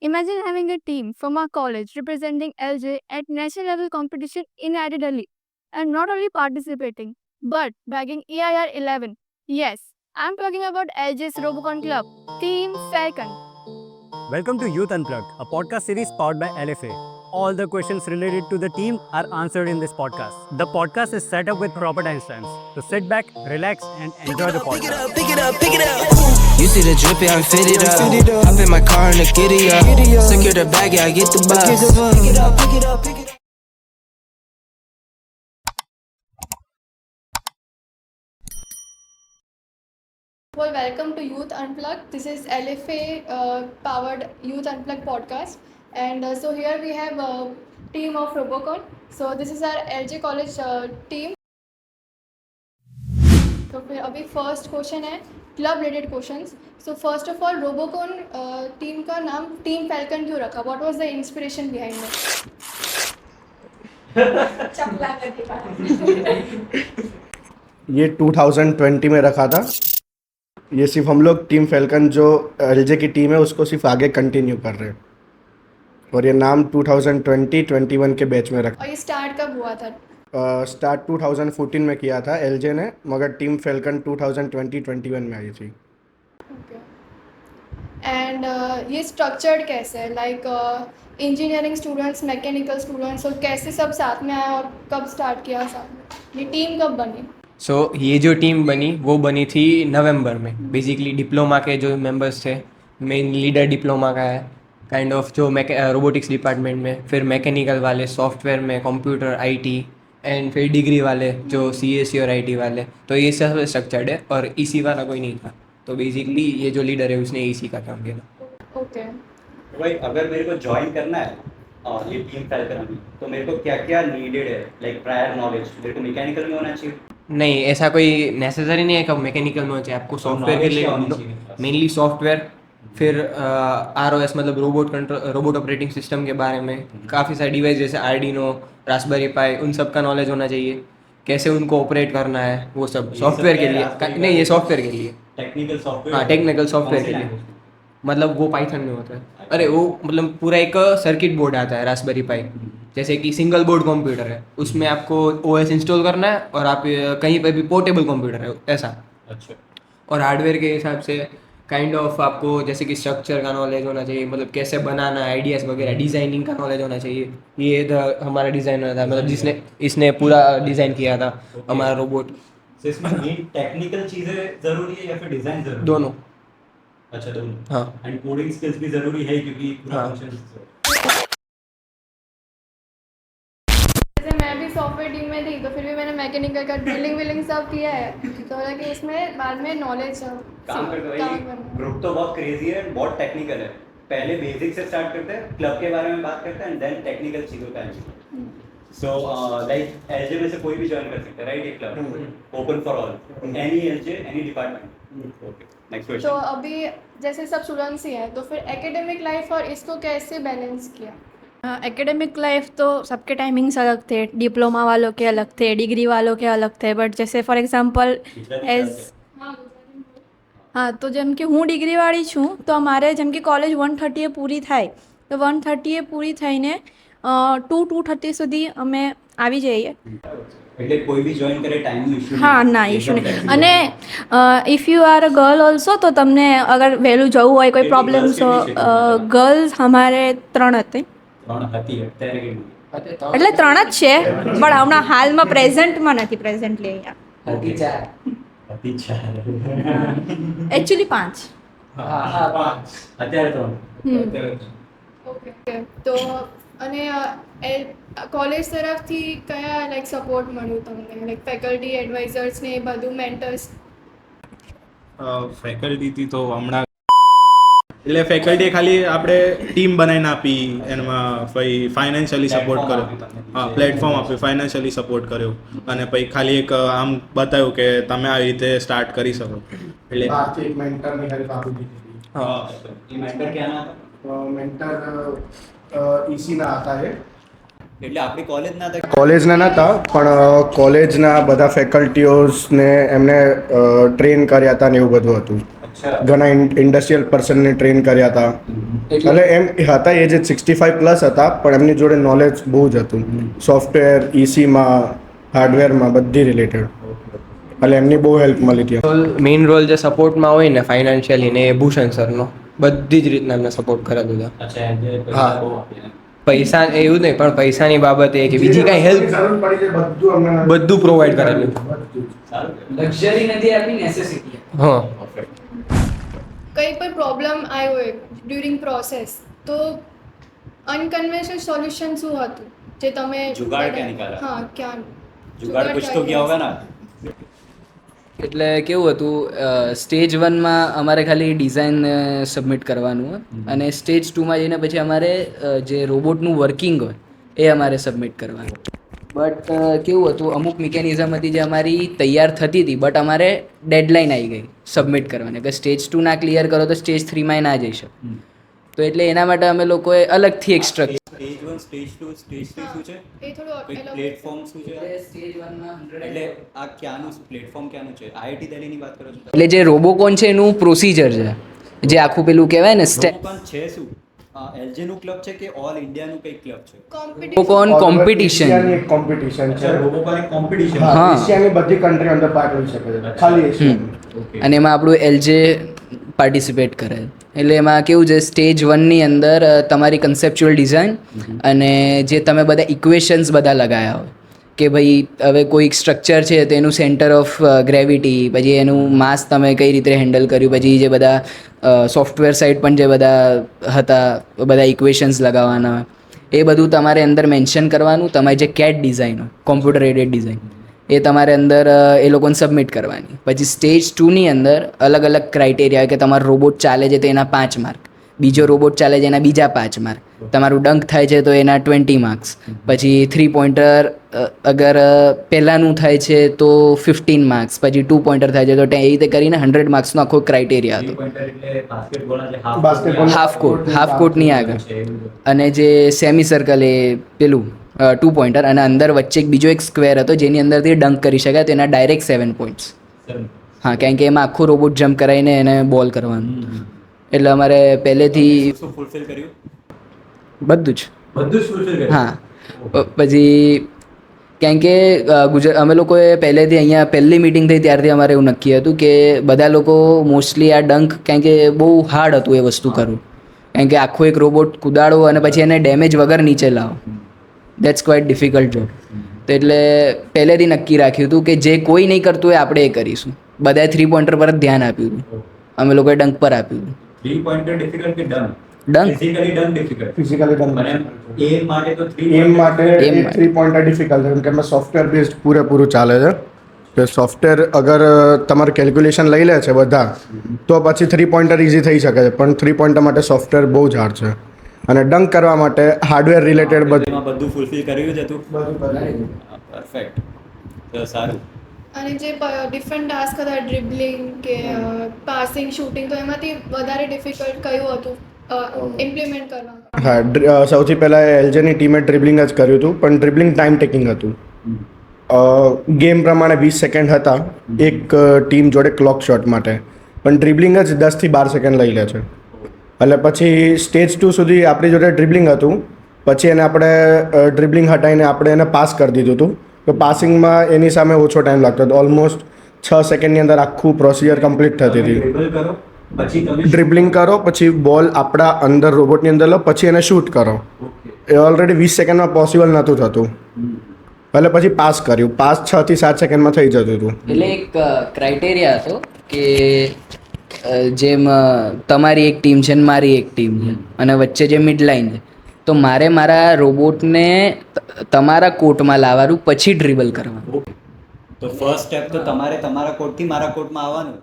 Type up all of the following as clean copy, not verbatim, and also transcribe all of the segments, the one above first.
Imagine having a team from our college representing LJ at national level competition in Delhi and not only participating but bagging EIR 11. Yes, I'm talking about LJ's Robocon Club, Team Falcon. Welcome to Youth Unplugged, a podcast series powered by LFA. All the questions related to the team are answered in this podcast. The podcast is set up with proper timestamps. So sit back, relax, and enjoy the podcast. Pick it up. You see the drip, yeah, I'm fitted up. Hop in my car and the giddy up. Secure the bag, yeah, I get the bus. Pick it up. Well, welcome to Youth Unplugged. This is LFA powered Youth Unplugged podcast, and so here we have a team of Robocon. So this is our LJ College team. तो फिर अभी first question है club related questions. So first of all Robocon team का नाम team falcon क्यों रखा? What was the inspiration behind it? ये 2020 में रखा था. ये सिर्फ हम लोग टीम फैल्कन जो एलजे की टीम है उसको सिर्फ आगे कंटिन्यू कर रहे हैं, और ये नाम 2020-21 के बैच में रखा. और ये स्टार्ट कब हुआ था? स्टार्ट 2014 में किया था एलजे ने, मगर टीम फैल्कन 2020-21 में आई थी. एंड ये स्ट्रक्चर्ड कैसे है? Like engineering students, mechanical students, और कैसे सब साथ में आए और कब स्टार्ट किया साथ में? ये टीम कब बनी? ये जो टीम बनी वो बनी थी नवंबर में. बेसिकली डिप्लोमा के जो मेंबर्स थे, मेन लीडर डिप्लोमा का है काइंड ऑफ, जो रोबोटिक्स डिपार्टमेंट में, फिर मैकेनिकल वाले, सॉफ्टवेयर में, कंप्यूटर, आईटी, एंड फिर डिग्री वाले जो सीएससी और आईटी वाले. तो ये सब स्ट्रक्चर्ड है और ईसी वाला कोई नहीं था. तो बेसिकली ये जो लीडर है उसने ईसी का काम किया. ओके. भाई अगर मेरे को ज्वाइन करना है ये टीम फैल्कन में, तो मेरे को क्या क्या नीडेड है? लाइक प्रायर नॉलेज मेरे को मैकेनिकल में होना चाहिए? नहीं, ऐसा कोई नेसेसरी नहीं है कि मैकेनिकल में हो चाहिए. आपको सॉफ्टवेयर के लिए मेनली सॉफ्टवेयर, फिर आरओएस मतलब रोबोट ऑपरेटिंग सिस्टम के बारे में काफ़ी सारे डिवाइस जैसे आर्डिनो, रास्पबेरी पाई, उन सब का नॉलेज होना चाहिए. कैसे उनको ऑपरेट करना है वो सब सॉफ्टवेयर के लिए. नहीं, ये सॉफ्टवेयर के लिए, टेक्निकल सॉफ्टवेयर. हाँ, टेक्निकल सॉफ्टवेयर के लिए. मतलब वो पाइथन में होता है. अरे वो मतलब पूरा एक सर्किट बोर्ड आता है रास्पबेरी पाई, जैसे कि सिंगल बोर्ड कंप्यूटर है, उसमें आपको ओएस इंस्टॉल करना है और आप कहीं पे भी पोर्टेबल कंप्यूटर है ऐसा. अच्छा. और हार्डवेयर के हिसाब से काइंड ऑफ आपको जैसे कि स्ट्रक्चर का नॉलेज होना चाहिए, मतलब कैसे बनाना है, आइडियाज़ वगैरह, डिज़ाइनिंग का नॉलेज होना चाहिए. ये हमारा डिज़ाइनर था, मतलब जिसने इसने पूरा डिज़ाइन किया था हमारा रोबोट. इसमें टेक्निकल चीज़ें ज़रूरी है या फिर डिज़ाइन ज़रूरी? दोनों. अच्छा, दोनों. हाँ. एंड कोडिंग स्किल्स भी ज़रूरी है क्योंकि पूरा हाँ. फंक्शन. जैसे मैं भी सॉफ्टवेयर टीम में थी, तो फिर भी मैंने मैकेनिकल का ड्रिलिंग सब किया है, तो हालांकि इसमें बाद में नॉलेज काम करते हैं. ग्रुप तो बहुत क्रेजी है, बहुत टेक्निकल है. पहले बेसिक से स्टार्ट करते हैं, क्लब के बारे में बात करते हैं, एंड देन टेक्निकल चीज़ों का है. सो लाइक एलजे में से कोई भी ज्वाइन कर सकता है, राइट? ये club open for all, any LJ, any department. Okay, next तो क्वेश्चन. अभी जैसे सब स्टूडेंट्स ही हैं, तो फिर एकेडमिक लाइफ और इसको कैसे बैलेंस किया? एकेडमिक लाइफ तो सबके टाइमिंग्स अलग थे. डिप्लोमा वालों के अलग थे, डिग्री वालों के अलग थे. बट जैसे ફોર એક્ઝામ્પલ હા, તો જેમ કે હું ડિગ્રીવાળી છું, તો અમારે જેમ કે કોલેજ 1:30 પૂરી થાય, તો 1:30 પૂરી થઈને 2:30 સુધી અમે આવી જઈએ. એટલે કોઈ બી જોઈન કરે ટાઈમનો ઇશ્યુ? હા, ના ઇશ્યુ નહીં. અને if you are a girl also, તો તમને અગર વહેલું જવું હોય, કોઈ પ્રોબ્લેમ્સ હો, ગર્લ્સ અમારે 3 હતી. અત્યારે એટલે 3 જ છે, પણ હમણાં હાલમાં પ્રેઝન્ટમાં નથી, પ્રેઝન્ટલી અહીંયા એકચ્યુઅલી 5. અત્યારે તો ઓકે. તો અને કોલેજ તરફથી કયા લાઈક સપોર્ટ મળ્યું તમને? લાઈક ફેકલ્ટી, એડવાઇઝર્સ ને એ બધું, મેન્ટર્સ? ફેકલ્ટીથી તો હમણાં એટલે ફેકલ્ટીએ ખાલી આપણે ટીમ બનાવીને આપી, એમાં પછી ફાઇનાન્શિયલી સપોર્ટ કર્યો. હા, પ્લેટફોર્મ આપ્યું, ફાઇનાન્શિયલી સપોર્ટ કર્યો, અને પછી ખાલી એક આમ બતાવ્યું કે તમે આવી રીતે સ્ટાર્ટ કરી શકો. એટલે એક મેન્ટરની હેલ્પ આપી દીધી. હા, એ મેન્ટર ક્યાંના હતા? મેન્ટર ઈસીના હતા. એટલે આપણી કોલેજના હતા? કોલેજના નહોતા, પણ કોલેજના બધા ફેકલ્ટીઓને એમને ટ્રેન કર્યા હતા ને એવું બધું હતું. ઘણા ઇન્ડસ્ટ્રીયલ પર્સનને ટ્રેન કર્યા હતા. એટલે એમ હતા એ જે 65+ હતા, પણ એમની જોડે નોલેજ બહુ જ હતું સોફ્ટવેર, ઇસીમાં, હાર્ડવેરમાં, બધી રિલેટેડ. એટલે એમની બહુ હેલ્પ મળી હતી. મેઇન રોલ જે સપોર્ટમાં હોય ને ફાઇનાન્શિયલી ને એ ભૂષણ સરનો બધી જ રીતના એમને સપોર્ટ કરેલું છે. હા, પૈસા એવું નહીં, પણ પૈસાની બાબતે કે બીજી કાંઈ હેલ્પ બધું પ્રોવાઈડ કરેલું. લક્ઝરી નથી આપી, નેસેસિટી. હા, કંઈ પણ પ્રોબ્લેમ આવ્યો હોય ડ્યુરિંગ પ્રોસેસ, તો અનકન્વેન્શનલ સોલ્યુશન શું હતું જે તમે जुगाड़ क्या निकाला? હા, ક્યાં जुगाड़ कुछ तो किया होगा ना. એટલે કેવું હતું, સ્ટેજ 1માં અમારે ખાલી ડિઝાઇન સબમિટ કરવાનું હોય અને સ્ટેજ 2માં જઈને પછી અમારે જે રોબોટનું વર્કિંગ હોય એ અમારે સબમિટ કરવાનું. બટ કેવું હતું, અમુક મિકેનિઝમ હતી જે અમારી તૈયાર થતી હતી, બટ અમારે ડેડલાઇન આવી ગઈ સબમિટ કરવાની, કે સ્ટેજ 2 ના ક્લિયર કરો તો સ્ટેજ 3માં ના જઈ શકો. તો એટલે એના માટે અમે લોકોએ અલગથી એક સ્ટ્રક્ચર. સ્ટેજ 1, સ્ટેજ 2, સ્ટેજ 3 શું છે? એ થોડું કોઈ પ્લેટફોર્મ શું છે? સ્ટેજ 1માં એટલે આ ક્યાંનું પ્લેટફોર્મ ક્યાંનું છે? આઈઆઈટી દિલ્હીની વાત કરો છો? એટલે જે રોબોકોન છે એનું પ્રોસિજર છે, જે આખું પેલું કહેવાય ને રોબોકોન છે શું? એલજી નું ક્લબ છે કે ઓલ ઇન્ડિયાનું કઈ ક્લબ છે? Robocon competition. એક કોમ્પિટિશન છે. રોબોકોન એક કોમ્પિટિશન. હા. એશિયાની બધી કન્ટ્રી અંદર પાર્ટ લઈ શકે છે, ખાલી એશિયાની. અને એમાં આપણું એલજે પાર્ટિસિપેટ કરે. એટલે એમાં કેવું છે, સ્ટેજ 1ની અંદર તમારી કન્સેપ્ચ્યુઅલ ડિઝાઇન અને જે તમે બધા ઇક્વેશન્સ બધા લગાયા હોય કે ભાઈ હવે કોઈ સ્ટ્રક્ચર છે તો એનું સેન્ટર ઓફ ગ્રેવિટી, પછી એનું માસ તમે કઈ રીતે હેન્ડલ કર્યું, પછી જે બધા સોફ્ટવેર સાઇડ પણ જે બધા હતા બધા ઇક્વેશન્સ લગાવવાના હોય એ બધું તમારે અંદર મેન્શન કરવાનું. તમારી જે કેટ ડિઝાઇન હોય, કોમ્પ્યુટર એડેડ ડિઝાઇન, એ તમારે અંદર એ લોકોને સબમિટ કરવાની. પછી સ્ટેજ 2ની અંદર અલગ અલગ ક્રાઇટેરિયા હોય કે તમારો રોબોટ ચાલે છે તો એના 5 માર્ક, બીજો રોબોટ ચાલે છે એના બીજા 5 માર્ક, તમારું ડંક થાય છે તો એના 20 માર્ક્સ, પછી 3 પોઇન્ટર અગર પહેલાંનું થાય છે તો 15 માર્ક્સ, પછી 2 પોઇન્ટર થાય છે તો એ રીતે કરીને 100 માર્ક્સનો આખો ક્રાઇટેરિયા હતો. હાફ કોર્ટની આગળ, અને જે સેમી સર્કલ એ પેલું 2 પોઇન્ટર, અને અંદર વચ્ચે એક બીજો એક સ્ક્વેર હતો જેની અંદરથી ડંક કરી શકાય તો એના ડાયરેક્ટ 7 પોઈન્ટ્સ. હા, કારણ કે એમાં આખું રોબોટ જમ્પ કરાવીને એને બોલ કરવાનું. એટલે અમારે પહેલેથી શું ફૂલફિલ કર્યું? બધું જ. બધું જ ફૂલફિલ કર્યું? હા. પછી કારણ કે અમે લોકોએ પહેલેથી અહીંયા પહેલી મિટિંગ થઈ ત્યારથી અમારે એવું નક્કી હતું કે બધા લોકો મોસ્ટલી આ ડંક, કારણ કે બહુ હાર્ડ હતું એ વસ્તુ કરવું, કારણ કે આખો એક રોબોટ કુદાડો અને પછી એને ડેમેજ વગર નીચે લાવો, દેટ્સ ક્વાઇટ ડિફિકલ્ટ જોબ. તો એટલે પહેલેથી નક્કી રાખ્યું હતું કે જે કોઈ નહીં કરતું હોય આપણે એ કરીશું. બધાએ 3 પોઇન્ટર પર જ ધ્યાન આપ્યું હતું, અમે લોકોએ ડંક પર આપ્યું હતું. 3 પોઇન્ટર ડિફિકલ્ટ કે ડન? ડંક. Physically done difficult. ફિઝિકલી મને એમ માટે તો 3 એમ માટે 3 પોઇન્ટર ડિફિકલ્ટ છે, કેમ કે સોફ્ટવેર બેઝડ પૂરેપૂરું ચાલે છે. કે સોફ્ટવેર અગર તમારું કેલ્ક્યુલેશન લઈ લે છે બધા, તો પછી 3 પોઇન્ટર ઇઝી થઈ શકે છે, પણ 3 પોઇન્ટર માટે સોફ્ટવેર બહુ જ હાર્ડ છે. અને ડંક કરવા માટે હાર્ડવેર રિલેટેડ બધું ફૂલફિલ કર્યું જ હતું. પરફેક્ટ. તો સારું. અને જે ડિફરન્ટ ટાસ્ક હતા, ડ્રિબલિંગ કે પાસિંગ, શૂટિંગ, તો એમાંથી વધારે ડિફિકલ્ટ કયું હતું ઇમ્પ્લિમેન્ટ કરવા? હા, સૌથી પહેલાં એલજેની ટીમે ડ્રિબલિંગ જ કર્યું હતું, પણ ડ્રિબલિંગ ટાઈમ ટેકિંગ હતું. ગેમ પ્રમાણે 20 સેકન્ડ હતા એક ટીમ જોડે ક્લોક શોટ માટે, પણ ડ્રિબલિંગ જ 10 થી 12 સેકન્ડ લઈ લે છે. એટલે પછી સ્ટેજ 2 સુધી આપણી જોડે ડ્રિબલિંગ હતું, પછી એને આપણે ડ્રિબલિંગ હટાવીને આપણે એને પાસ કરી દીધું હતું. તો પાસિંગમાં એની સામે ઓછો ટાઈમ લાગતો હતો, ઓલમોસ્ટ 6 સેકન્ડની અંદર આખું પ્રોસિજર કમ્પ્લીટ થતી હતી. ડ્રિબલિંગ કરો, પછી બોલ આપણા અંદર રોબોટની અંદર લો, પછી એને શૂટ કરો. એ ઓલરેડી 20 સેકન્ડમાં પોસિબલ નહોતું થતું, એટલે પછી પાસ કર્યું. પાસ 6 થી 7 સેકન્ડમાં થઈ જતું હતું. એટલે એક ક્રાઇટેરિયા હતો કે જેમ તમારી એક ટીમ છે ને મારી એક ટીમ છે અને વચ્ચે જે મિડ લાઇન છે, તો મારે મારા રોબોટને તમારા કોર્ટમાં લાવવાનું, પછી ડ્રિબલ કરવાનું. તો ફર્સ્ટ સ્ટેપ તો તમારે તમારા કોર્ટથી મારા કોર્ટમાં આવવાનું.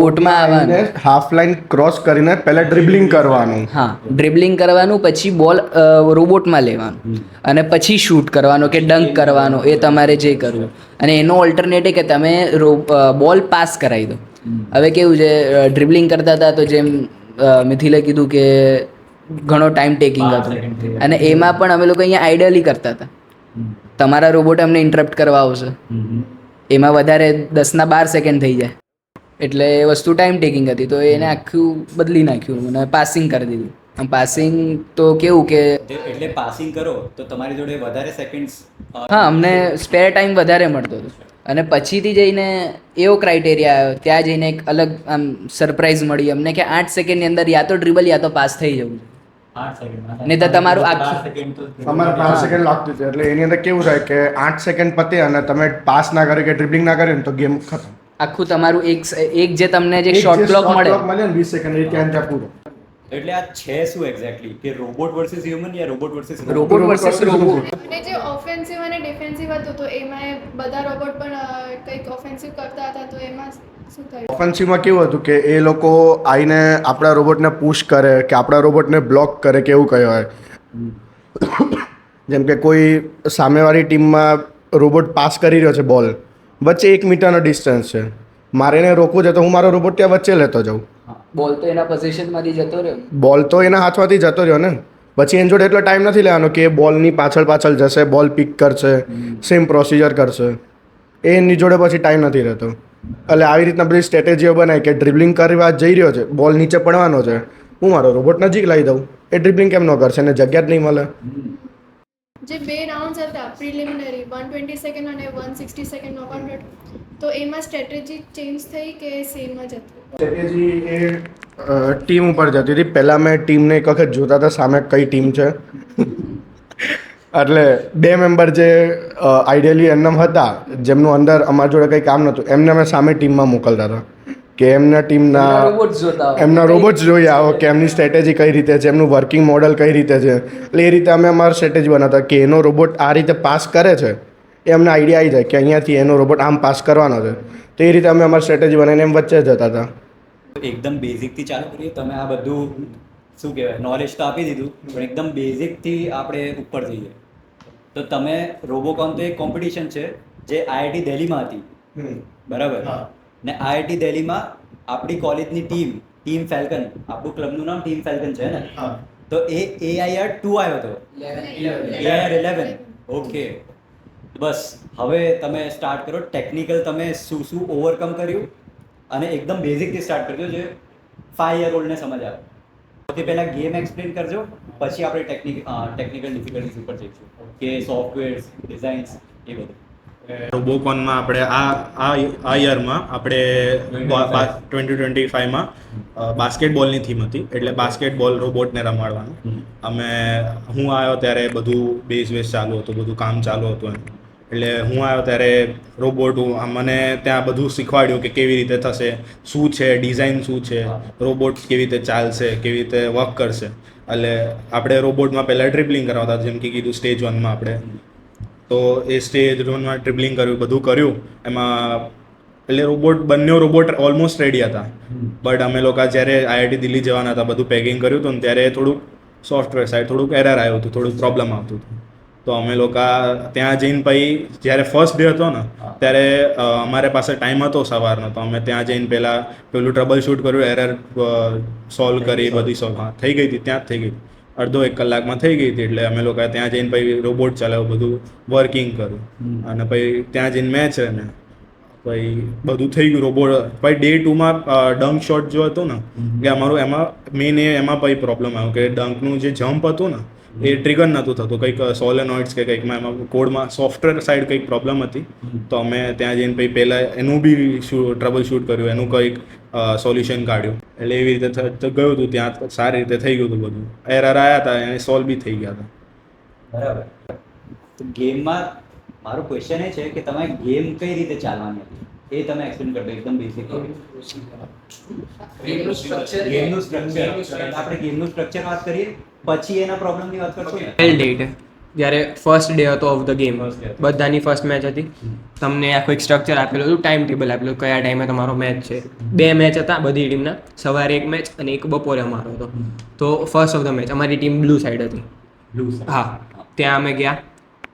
કોર્ટમાં આવવાનું, હાફ લાઇન ક્રોસ કરીને પહેલા ડ્રિબલિંગ કરવાનું. હા, ડ્રિબલિંગ કરવાનું, પછી બોલ રોબોટમાં લેવાનું અને પછી શૂટ કરવાનો કે ડંક કરવાનો, એ તમારે જે કરવું. અને એનો ઓલ્ટરનેટ કે તમે બોલ પાસ કરાવી દો. હવે કેવું છે, ડ્રિબલિંગ કરતા હતા તો જેમ મિથિલે કીધું કે ઘણો ટાઈમ ટેકિંગ હતું, અને એમાં પણ અમે લોકો અહીંયા આઈડિયલી કરતા હતા. તમારા રોબોટ અમને ઇન્ટરપ્ટ કરવા આવશે, એમાં વધારે 10 ના 12 સેકન્ડ થઈ જાય. એટલે એ વસ્તુ ટાઈમ ટેકિંગ હતી, તો એને આખું બદલી નાખ્યું અને પાસિંગ કરી દીધું. પાસિંગ તો કેવું કે એટલે પાસિંગ કરો તો તમારી જોડે વધારે સેકન્ડ્સ. હા, અમને સ્પેર ટાઈમ વધારે મળતો હતો. અને પછીથી જઈને એવો ક્રાઇટેરિયા આવ્યો, ત્યાં જઈને એક અલગ આમ સરપ્રાઇઝ મળી અમને કે 8 સેકન્ડની અંદર યા તો ડ્રિબલ યા તો પાસ થઈ જવું. 8 સેકન્ડ નહીં તો તમારું આખું અમારે 5 સેકન્ડ લાગતું હતું. એટલે એની અંદર કેવું થાય કે 8 સેકન્ડ પતે અને તમે પાસ ના કરે કે ડ્રિબલિંગ ના કરે ને તો ગેમ ખતમ. આખું તમારું એક જે તમને જે શોર્ટ ક્લોક મળે ને 20 સેકન્ડ એ ત્યાં ત્યાં પૂરો. એટલે આ છે શું એક્ઝેક્ટલી કે રોબોટ વર્સિસ હ્યુમન યા robot versus robot versus robot. અને જે ઓફેન્સિવ અને ડિફેન્સિવ હતું તો એમાં બધા રોબોટ પણ કંઈક ઓફેન્સિવ કરતા હતા, તો એમાં શું થયું? ઓફેન્સિવમાં કેવું હતું કે એ લોકો આવીને આપણા રોબોટને પુશ કરે કે આપણા રોબોટને બ્લોક કરે કે એવું કહ્યું હોય. જેમ કે કોઈ સામેવાળી ટીમમાં રોબોટ પાસ કરી રહ્યો છે બોલ, વચ્ચે 1 મીટરનો ડિસ્ટન્સ છે, મારે એને રોકવું છે તો હું મારો રોબોટ ત્યાં વચ્ચે લેતો જાઉં. બોલ તો એના પોઝિશનમાંથી જતો રહ્યો, બોલ તો એના હાથમાંથી જતો રહ્યો ને. પછી એની જોડે એટલો ટાઈમ નથી લેવાનો કે એ બોલની પાછળ જશે, બોલ પિક કરશે, સેમ પ્રોસિજર કરશે. એ એની જોડે પછી ટાઈમ નથી રહેતો. એટલે આવી રીતના બધી સ્ટ્રેટેજીઓ બનાવી કે ડ્રિબલિંગ કરવા જઈ રહ્યો છે, બોલ નીચે પડવાનો છે, હું મારો રોબોટ નજીક લાવી દઉં. એ ડ્રિબલિંગ કેમ ન કરશે, એને જગ્યા જ નહીં મળે. જે 2 રાઉન્ડ્સ હતા પ્રિલિમિનરી 120 સેકન્ડ અને 160 સેકન્ડ નોકઆઉટ, તો એમાં સ્ટ્રેટેજી ચેન્જ થઈ કે સેમ જ હતું? સ્ટ્રેટેજી એ ટીમ ઉપર જતી હતી. પહેલાં મેં ટીમને એક વખત જોતા હતા સામે કઈ ટીમ છે. એટલે 2 મેમ્બર જે આઈડિયલી એમનેમ હતા, જેમનું અંદર અમારી જોડે કંઈ કામ નહોતું, એમને અમે સામે ટીમમાં મોકલતા હતા કે એમના ટીમના એમના રોબોટ્સ જોઈ આવો કે એમની સ્ટ્રેટેજી કઈ રીતે છે, એમનું વર્કિંગ મોડલ કઈ રીતે છે. એટલે એ રીતે અમે અમારી સ્ટ્રેટેજી બનાવતા કે એનો રોબોટ આ રીતે પાસ કરે છે, એ અમને આઈડિયા આવી જાય કે અહીંયાથી એનો રોબોટ આમ પાસ કરવાનો છે. તો એ રીતે અમે અમારી સ્ટ્રેટેજી બનાવીને એમ વચ્ચે જતા હતા. એકદમ બેઝિકથી ચાલુ કરીએ. તમે આ બધું શું કહેવાય નોલેજ તો આપી દીધું, પણ એકદમ બેઝિકથી આપણે ઉપર જઈએ તો તમે રોબોકોન તો એક કોમ્પિટિશન છે જે IIT દિલ્હીમાં હતી, બરાબર? ને IIT દિલ્હીમાં આપણી કોલેજની ટીમ ફેલ્કન, આપણું ક્લબનું નામ ટીમ ફેલ્કન છે ને, તો એ AIR 2 આવ્યો હતો, AIR 11. ઓકે, બસ હવે તમે સ્ટાર્ટ કરો. ટેકનિકલ તમે શું ઓવરકમ કર્યું અને એકદમ બેઝિકથી સ્ટાર્ટ કરજો જે 5 યર ઓલ્ડને સમજ આવે. સૌથી પહેલાં ગેમ એક્સપ્લેન કરજો, પછી આપણે ટેકનિકલ ડિફિકલ્ટીઝ ઉપર જઈશું કે સોફ્ટવેર્સ, ડિઝાઇન્સ એ બધું. રોબોકોનમાં આપણે આ યરમાં આપણે 2025માં બાસ્કેટબોલની થીમ હતી. એટલે બાસ્કેટબોલ રોબોટને રમાડવાનું. હું આવ્યો ત્યારે બધું બેઝ ચાલુ હતું, બધું કામ ચાલુ હતું એમ. એટલે હું આવ્યો ત્યારે રોબોટ મને ત્યાં બધું શીખવાડ્યું કે કેવી રીતે થશે, શું છે ડિઝાઇન, શું છે રોબોટ, કેવી રીતે ચાલશે, કેવી રીતે વર્ક કરશે. એટલે આપણે રોબોટમાં પહેલાં ડ્રિબલિંગ કરાવતા, જેમ કે કીધું સ્ટેજ 1માં આપણે. તો એ સ્ટેજ 1માં ડ્રિબલિંગ કર્યું, બધું કર્યું એમાં. એટલે બંને રોબોટ ઓલમોસ્ટ રેડી હતા. બટ અમે લોકો જ્યારે IIT દિલ્હી જવાના હતા, બધું પેકિંગ કર્યું હતું ને ત્યારે થોડુંક સોફ્ટવેર સાઈડ થોડુંક એરર આવ્યું હતું, થોડુંક પ્રોબ્લેમ આવતું હતું. તો અમે લોકો ત્યાં જઈને પછી જ્યારે ફર્સ્ટ ડે હતો ને ત્યારે અમારે પાસે ટાઈમ હતો સવારનો, તો અમે ત્યાં જઈને પેલું ટ્રબલ શૂટ કર્યું, એરર સોલ્વ કરી, બધી સોલ્વ થઈ ગઈ હતી, ત્યાં જ થઈ ગઈ. 1.5 કલાકમાં થઈ ગઈ હતી. એટલે અમે લોકો ત્યાં જઈને પછી રોબોટ ચલાવ્યું, બધું વર્કિંગ કર્યું અને પછી ત્યાં જઈને મેચ ને પછી બધું થઈ ગયું રોબોટ. પછી ડે 2માં ડંક શોટ જો હતું ને કે અમારું એમાં મેઇન એમાં પછી પ્રોબ્લેમ આવ્યો કે ડંકનું જે જમ્પ હતું ને એ ટ્રિગર નહોતું થતું, કંઈક સોલેનોઇડ્સ કે કંઈકમાં એમાં કોડમાં સોફ્ટવેર સાઈડ કંઈક પ્રોબ્લેમ હતી. તો અમે ત્યાં જઈને પછી પહેલાં એનું બી ટ્રબલ શૂટ કર્યું, એનું કંઈક સોલ્યુશન કાઢ્યું. એટલે એવી રીતે ગયું હતું, ત્યાં સારી રીતે થઈ ગયું હતું બધું. એરર આવ્યા હતા એને સોલ્વ બી થઈ ગયા હતા. બરાબર. તો ગેમમાં મારો ક્વેશ્ચન એ છે કે તમારે ગેમ કઈ રીતે ચાલવાની હતી એ તમે એક્સપ્લેન કરજો એકદમ બેઝિક. ગેમનું સ્ટ્રક્ચર આપણે ગેમનું સ્ટ્રક્ચર વાત કરીએ પછી એના પ્રોબ્લેમની વાત કરશો ને. ટ્રાયલ ડેટ જ્યારે ફર્સ્ટ ડે હતો ઓફ ધ ગેમ, બધાની ફર્સ્ટ મેચ હતી. તમને આખું એક સ્ટ્રક્ચર આપેલું હતું, ટાઈમ ટેબલ આપેલું કયા ટાઈમે તમારો મેચ છે. 2 મેચ હતા બધી ટીમના, સવારે 1 મેચ અને એક બપોરે અમારો હતો. તો ફર્સ્ટ ઓફ ધ મેચ અમારી ટીમ બ્લુ સાઈડ હતી. હા, ત્યાં અમે ગયા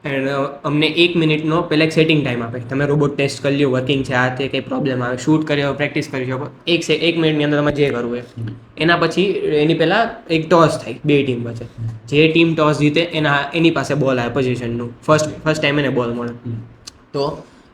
એન્ડ અમને 1 મિનિટનો પહેલાં એક સેટિંગ ટાઈમ આપે. તમે રોબોટ ટેસ્ટ કરી લ્યો, વર્કિંગ છે, આ તે કંઈ પ્રોબ્લેમ આવે, શૂટ કરી પ્રેક્ટિસ કરી શકો. 1 મિનિટની અંદર તમે જે કરવું એ. એના પછી એની પહેલાં એક ટોસ થાય 2 ટીમ વચ્ચે. જે ટીમ ટોસ જીતે એની પાસે બોલ આવે પોઝિશનનું, ફર્સ્ટ ટાઈમ એને બોલ મળે. તો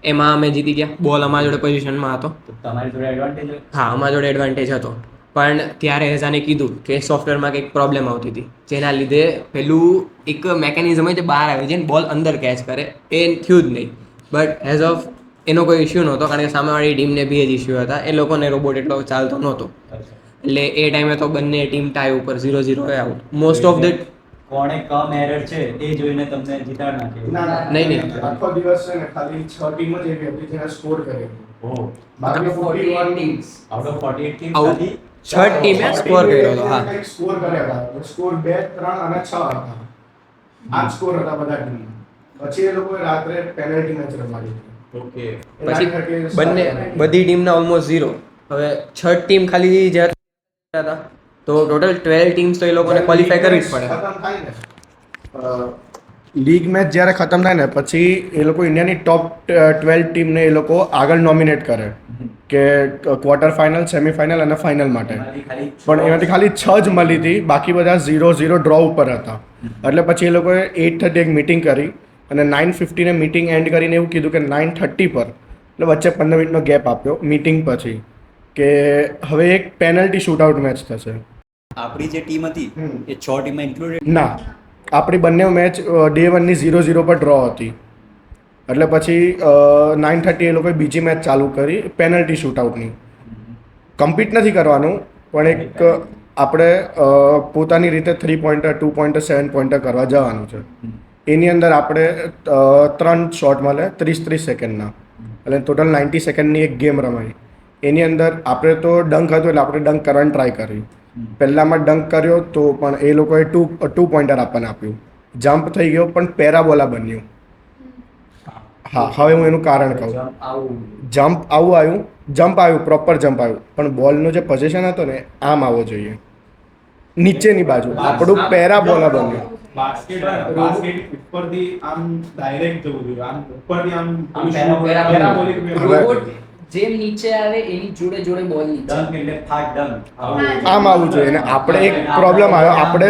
એમાં અમે જીતી ગયા. બોલ અમારા જોડે પોઝિશનમાં હતો. તો તમારી જોડે એડવાન્ટેજ હોય. હા, અમારા જોડે એડવાન્ટેજ હતો. પણ ત્યારે હેઝાને કીધું કે સોફ્ટવેરમાં કંઈક પ્રોબ્લેમ આવતી હતી, જેના લીધે પેલું એક મેકેનિઝમ હોય જે બહાર આવી જાય ને બોલ અંદર કેચ કરે, એ થયું જ નહીં. બટ એઝ ઓફ એનો કોઈ ઇશ્યુ નહોતો, કારણ કે સામેવાળી ટીમને બી જ ઇશ્યુ હતા. એ લોકોને રોબોટ એટલો ચાલતો નહોતો, એટલે એ ટાઈમે તો બંને ટીમ ટાઈ ઉપર 0-0 આઉટ. મોસ્ટ ઓફ ધ કોણે કમ એરર છે એ જોઈને તમને જીતાડ નાખે. નહીં. આખો દિવસ છે ને ખાલી 6 ટીમ જ એવી હતી જેને સ્કોર કર્યો. ઓહ, બાકી 41 teams out of 48 team out ખાલી 6 ટીમે સ્કોર કર્યો હતો. હા, સ્કોર કર્યા હતા. સ્કોર 2, 3 અને 6 હતા. આ સ્કોર હતા બધા ટીમના. પછી એ લોકોએ રાત્રે પેનલ્ટી મેચ રમાડી. ઓકે. પછી બધી ટીમના ઓલમોસ્ટ 0. હવે 6 ટીમ ખાલી જે હતા, તો ટોટલ 12 ટીમ્સ તો એ લોકોને ક્વોલિફાય કરવી જ પડે. ખતમ થાય ને લીગ મેચ જ્યારે ખતમ થાય ને પછી એ લોકો ઇન્ડિયાની ટોપ 12 ટીમને એ લોકો આગળ નોમિનેટ કરે કે ક્વાર્ટર ફાઇનલ, સેમીફાઇનલ અને ફાઇનલ માટે. પણ એમાંથી ખાલી 6 જ મળી હતી, બાકી બધા 0-0 ડ્રો ઉપર હતા. એટલે પછી એ લોકોએ 8:30 એક મિટિંગ કરી અને 9:50 મિટિંગ એન્ડ કરીને એવું કીધું કે 9:30 પર, એટલે વચ્ચે 15 મિનિટનો ગેપ આપ્યો મિટિંગ પછી, કે હવે એક પેનલ્ટી શૂટઆઉટ મેચ થશે. આપણી જે ટીમ હતી એ 6 ટીમમાં ઇન્ક્લુડેડ ના, આપણી બંને મેચ ડે 1ની 0-0 પર ડ્રો હતી. એટલે પછી 9:30 એ લોકોએ બીજી મેચ ચાલુ કરી પેનલ્ટી શૂટઆઉટની. કમ્પીટ નથી કરવાનું, પણ એક આપણે પોતાની રીતે 3 પોઈન્ટર, 2 પોઈન્ટર, 7 પોઈન્ટર કરવા જવાનું છે. એની અંદર આપણે 3 શોટ મળે 30-30 સેકન્ડના, એટલે ટોટલ 90 સેકન્ડની એક ગેમ રમાઈ. એની અંદર આપણે તો ડંક હતું એટલે આપણે ડંક કરવાની ટ્રાય કરી. પહેલામાં ડંક કર્યો તો પણ એ લોકોએ 2 પોઈન્ટર આપણને આપ્યું. જમ્પ થઈ ગયો પણ પેરાબોલા બન્યું. હા, હવે હું એનું કારણ કહું. જમ્પ આવ્યું, પ્રોપર જમ્પ આવ્યું, પણ બોલનો જે પોઝિશન હતો ને આમ આવવો જોઈએ, નીચેની બાજુ. આપણું પેરાબોલા બન્યું. બાસ્કેટ ઉપરથી આમ ડાયરેક્ટ જવું જોઈએ, આમ ઉપરથી આમ રોબોટ જેમ નીચે આવે એની જોડે જોડે બોલ નીચે ડંક એટલે થાક ડંક આમ આવવું જોઈએ. અને આપણે એક પ્રોબ્લેમ આવ્યો, આપણે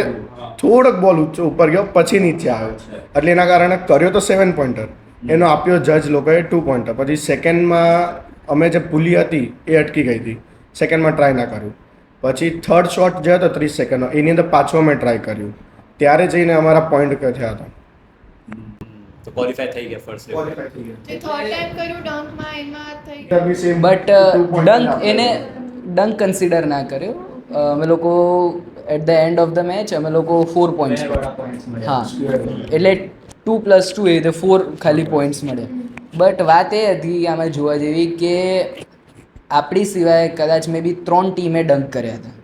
થોડોક બોલ ઉપર ગયો પછી નીચે આવ્યો, એટલે એના કારણે કર્યો તો 7 પોઈન્ટર, એનો આપ્યો જજ લોકોએ 2 પોઈન્ટર. પછી સેકન્ડમાં અમે જે પુલી હતી એ અટકી ગઈ હતી, સેકન્ડમાં ટ્રાય ના કર્યું. પછી થર્ડ શોટ જે હતો 30 સેકન્ડનો, એની અંદર પાછો અમે ટ્રાય કર્યું, ત્યારે જઈને અમારા પોઈન્ટ થયા હતા. તો ક્વોલિફાય થઈ ગયા ફર્સ્ટ જે થર્ડ ટાઈમ કર્યું ડંકમાં એમાં થઈ ગયું. બટ ડંક એને ડંક કન્સિડર ના કર્યો. અમે લોકો at the end of the match અમે લોકો 4 પોઈન્ટ્સ હા, એટલે 2+2 એ રીતે 4 ખાલી પોઈન્ટ્સ મળે. બટ વાત એ હતી આમાં જોવા જેવી કે આપણી સિવાય કદાચ મે બી 3 ટીમે ડંક કર્યા હતા.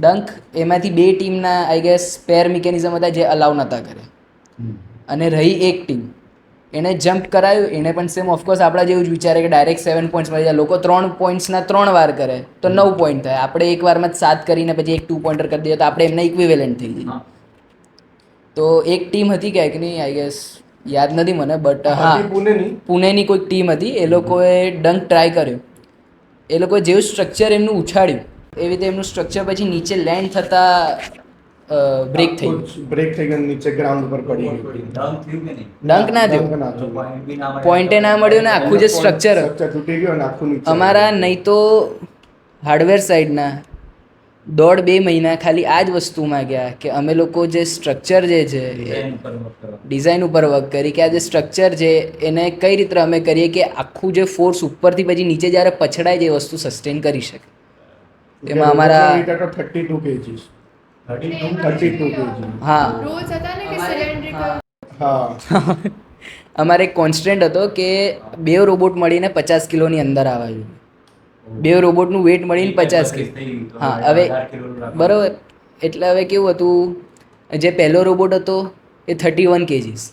ડંક એમાંથી 2 ટીમના આઈ ગેસ પેર મિકેનિઝમ હતા જે અલાઉ નહોતા કર્યા, અને રહી એક ટીમ એણે જમ્પ કરાયું. એણે પણ સેમ ઓફકોર્સ આપણા જેવું જ વિચારે કે ડાયરેક્ટ 7 પોઈન્ટ્સ મળી જાય. લોકો 3 પોઈન્ટ્સના 3 વાર કરે તો 9 પોઈન્ટ થાય. આપણે એક વારમાં જ 7 કરીને પછી એક 2 પોઈન્ટર કરી દઈએ તો આપણે એમના ઇક્વિવેલન્ટ થઈ જઈએ. તો એક ટીમ હતી ક્યાંક નહીં, આઈ ગેસ યાદ નથી મને, બટ હા પુણેની કોઈક ટીમ હતી. એ લોકોએ ડંક ટ્રાય કર્યો. એ લોકોએ જેવું સ્ટ્રક્ચર એમનું ઉછાળ્યું એવી રીતે એમનું સ્ટ્રક્ચર પછી નીચે લેન્ડ થતાં બ્રેક થઈ ગયું, નીચે ગ્રાઉન્ડ ઉપર પડી ગયું. ડંક ના થયું, પોઈન્ટે ના મળ્યું ને આખું જે સ્ટ્રક્ચર તૂટી ગયું અને આખું નીચે. અમારા નહીં તો હાર્ડવેર સાઈડના 1.5-2 મહિના ખાલી આ જ વસ્તુમાં ગયા કે અમે લોકો જે સ્ટ્રક્ચર જે છે ડિઝાઇન ઉપર વર્ક કરી કે આ જે સ્ટ્રક્ચર છે એને કઈ રીતે અમે કરીએ કે આખું જે ફોર્સ ઉપરથી પછી નીચે જ્યારે પછડાય જે વસ્તુ સસ્ટેન કરી શકે. એમાં અમારા 32 kgs. 32 kg. હા રૂલ્સ હતા ને કે સિલિન્ડ્રિકલ. હા, અમારે એક કોન્સ્ટન્ટ હતો કે 2 રોબોટ મળીને 50 કિલોની અંદર આવે છે. 2 રોબોટનું વેટ મળીને 50 કિલો. હા, હવે બરાબર. એટલે હવે કેવું હતું, જે પહેલો રોબોટ હતો એ 31 kgs.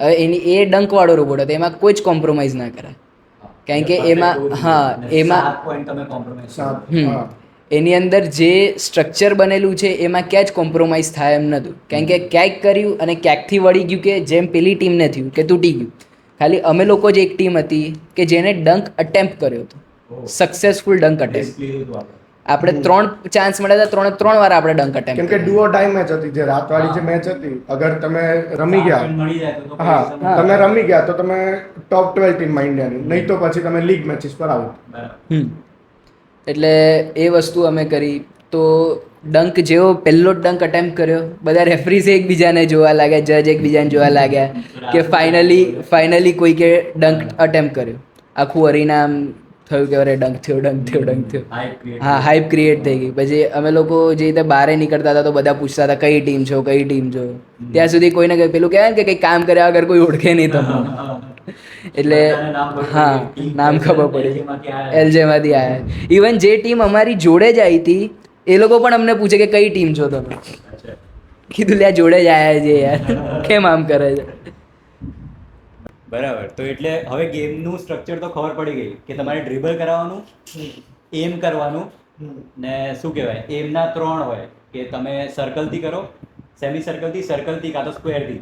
હવે એ ડંકવાળો રોબોટ હતો, એમાં કોઈ જ કોમ્પ્રોમાઇઝ ના કરાય, કારણ કે એમાં એની અંદર જે સ્ટ્રક્ચર બનેલું છે એમાં ક્યાં જ કોમ્પ્રોમાઇઝ થાય એમ નહોતું, કારણ કે ક્યાંક કર્યું અને ક્યાંકથી વળી ગયું કે જેમ પેલી ટીમને થયું કે તૂટી ગયું. ખાલી અમે લોકો જ એક ટીમ હતી કે જેને ડંક અટેમ્પ્ટ કર્યો હતો, સક્સેસફુલ ડંક અટેમ્પ્ટ. આપણે 3 ચાન્સ મળ્યા હતા, 3 વાર આપણે ડંક કેમ અટેમ્પ્ટ કે ડુ ઓર ડાઈ મેચ હતી, જે રાતવાળી જે મેચ હતી, અગર તમે રમી ગયા, મળી જાય તો હા તમે રમી ગયા તો તમે ટોપ 12 ટીમમાં ઇન્ડિયાની, નહીં તો પછી તમે લીગ મેચીસ પર આઉટ. એટલે એ વસ્તુ અમે કરી. તો ડંક જેવો પહેલો જ ડંક અટેમ્પ્ટ કર્યો, બધા રેફરીઝ એકબીજાને જોવા લાગ્યા, જજ એકબીજાને જોવા લાગ્યા કે ફાઇનલી કોઈકે ડંક અટેમ્પ્ટ કર્યો. આખું અરીનામ થયું કે અરે ડંક થયો. હા, હાઈપ ક્રિએટ થઈ ગઈ. પછી અમે લોકો જે રીતે બહાર નીકળતા હતા તો બધા પૂછતા હતા કઈ ટીમ છો. ત્યાં સુધી કોઈને કંઈ પેલું કહેવાય ને કે કંઈ કામ કર્યા વગર કોઈ ઓળખે નહીં તમને. એટલે હા, નામ ખબર પડી, એલજેમાંથી આવ્યા. ઇવન જે ટીમ અમારી જોડે જ આવી હતી એ લોકો પણ અમને પૂછે કે કઈ ટીમ છો તમે. કીધું લ્યા જોડે જ આવ્યા છે યાર, કેમ આમ કરે છે. બરાબર. તો એટલે હવે ગેમનું સ્ટ્રક્ચર તો ખબર પડી ગઈ કે તમારે ડ્રિબલ કરાવવાનું, એમ કરવાનું, ને શું કહેવાય, એમના 3 હોય કે તમે સર્કલથી કરો, સેમી સર્કલથી કાં તો સ્ક્વેરથી,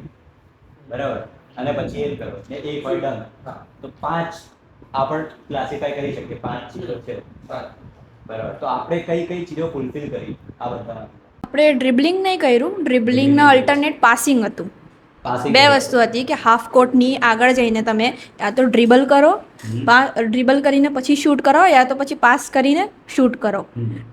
બરાબર, અને પછી એમ કરો ને 1 હોય ડન. તો 5 આપણે ક્લાસિફાઈ કરી શકીએ, 5 ચીજો છે, બરાબર. તો આપણે કઈ ચીજો ફૂલફિલ કરી આ બધા? આપણે ડ્રિબલિંગ નહીં કર્યું, ડ્રિબલિંગના અલ્ટરનેટ પાસિંગ હતું. 2 વસ્તુ હતી કે હાફ કોર્ટની આગળ જઈને તમે યા તો ડ્રિબલ કરો, ડ્રિબલ કરીને પછી શૂટ કરો, યા તો પછી પાસ કરીને શૂટ કરો.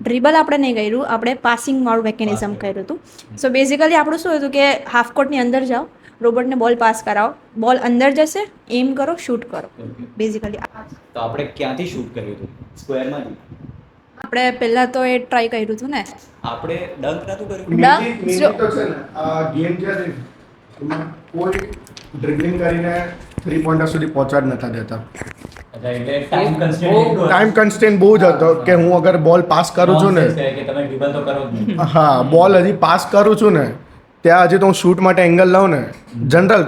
ડ્રિબલ આપણે નહીં કર્યું, આપણે પાસિંગ વાળું મેકેનિઝમ કર્યું હતું. સો બેઝિકલી આપણું શું હતું કે હાફ કોર્ટની અંદર જાઓ, રોબોટને બોલ પાસ કરાવો, બોલ અંદર જશે, એમ કરો, શૂટ કરો. બેઝિકલી તો આપણે ક્યાંથી શૂટ કર્યું હતું? સ્ક્વેરમાંથી? આપણે પહેલાં તો એ ટ્રાય કર્યું હતું ને. આપણે ડંક નતું કર્યું? મેનલી તો છે ને આ ગેમ જે છે એમાં કોઈ ડ્રિબલિંગ કરીને 3 પોઈન્ટર સુધી પહોંચવા જ નતા દેતા. ટાઈમ કન્સ્ટેન્ટ બહુ જ હતો કે હું અગર બોલ પાસ કરું છું ને, કે તમે ડ્રિબલ તો કરો જ નહીં. હા, બોલ હજી પાસ કરું છું ને ત્યાં હજી તો હું શૂટ માટે એંગલ લઉં ને, જનરલ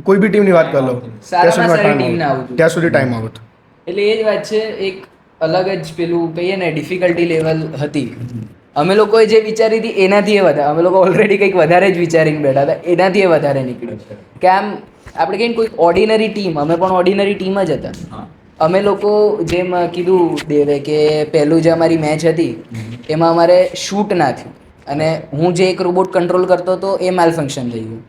કોઈ બી ટીમની વાત કરી લઉં, ત્યાં સુધી ટાઈમ આઉટ. એટલે એ જ વાત છે, એક અલગ જ પેલું કહીએ ને ડિફિકલ્ટી લેવલ હતી. અમે લોકોએ જે વિચારી હતી એનાથી એ વધારે, અમે લોકો ઓલરેડી કંઈક વધારે જ વિચારીને બેઠા હતા, એનાથી એ વધારે નીકળ્યું કે આમ આપણે કહીએ કોઈ ઓર્ડિનરી ટીમ, અમે પણ ઓર્ડિનરી ટીમ જ હતા. અમે લોકો જેમ કીધું દેવે કે પહેલું જે અમારી મેચ હતી એમાં અમારે શૂટ ના થયું અને હું જે એક રોબોટ કંટ્રોલ કરતો હતો એ માલ ફંક્શન થઈ ગયું.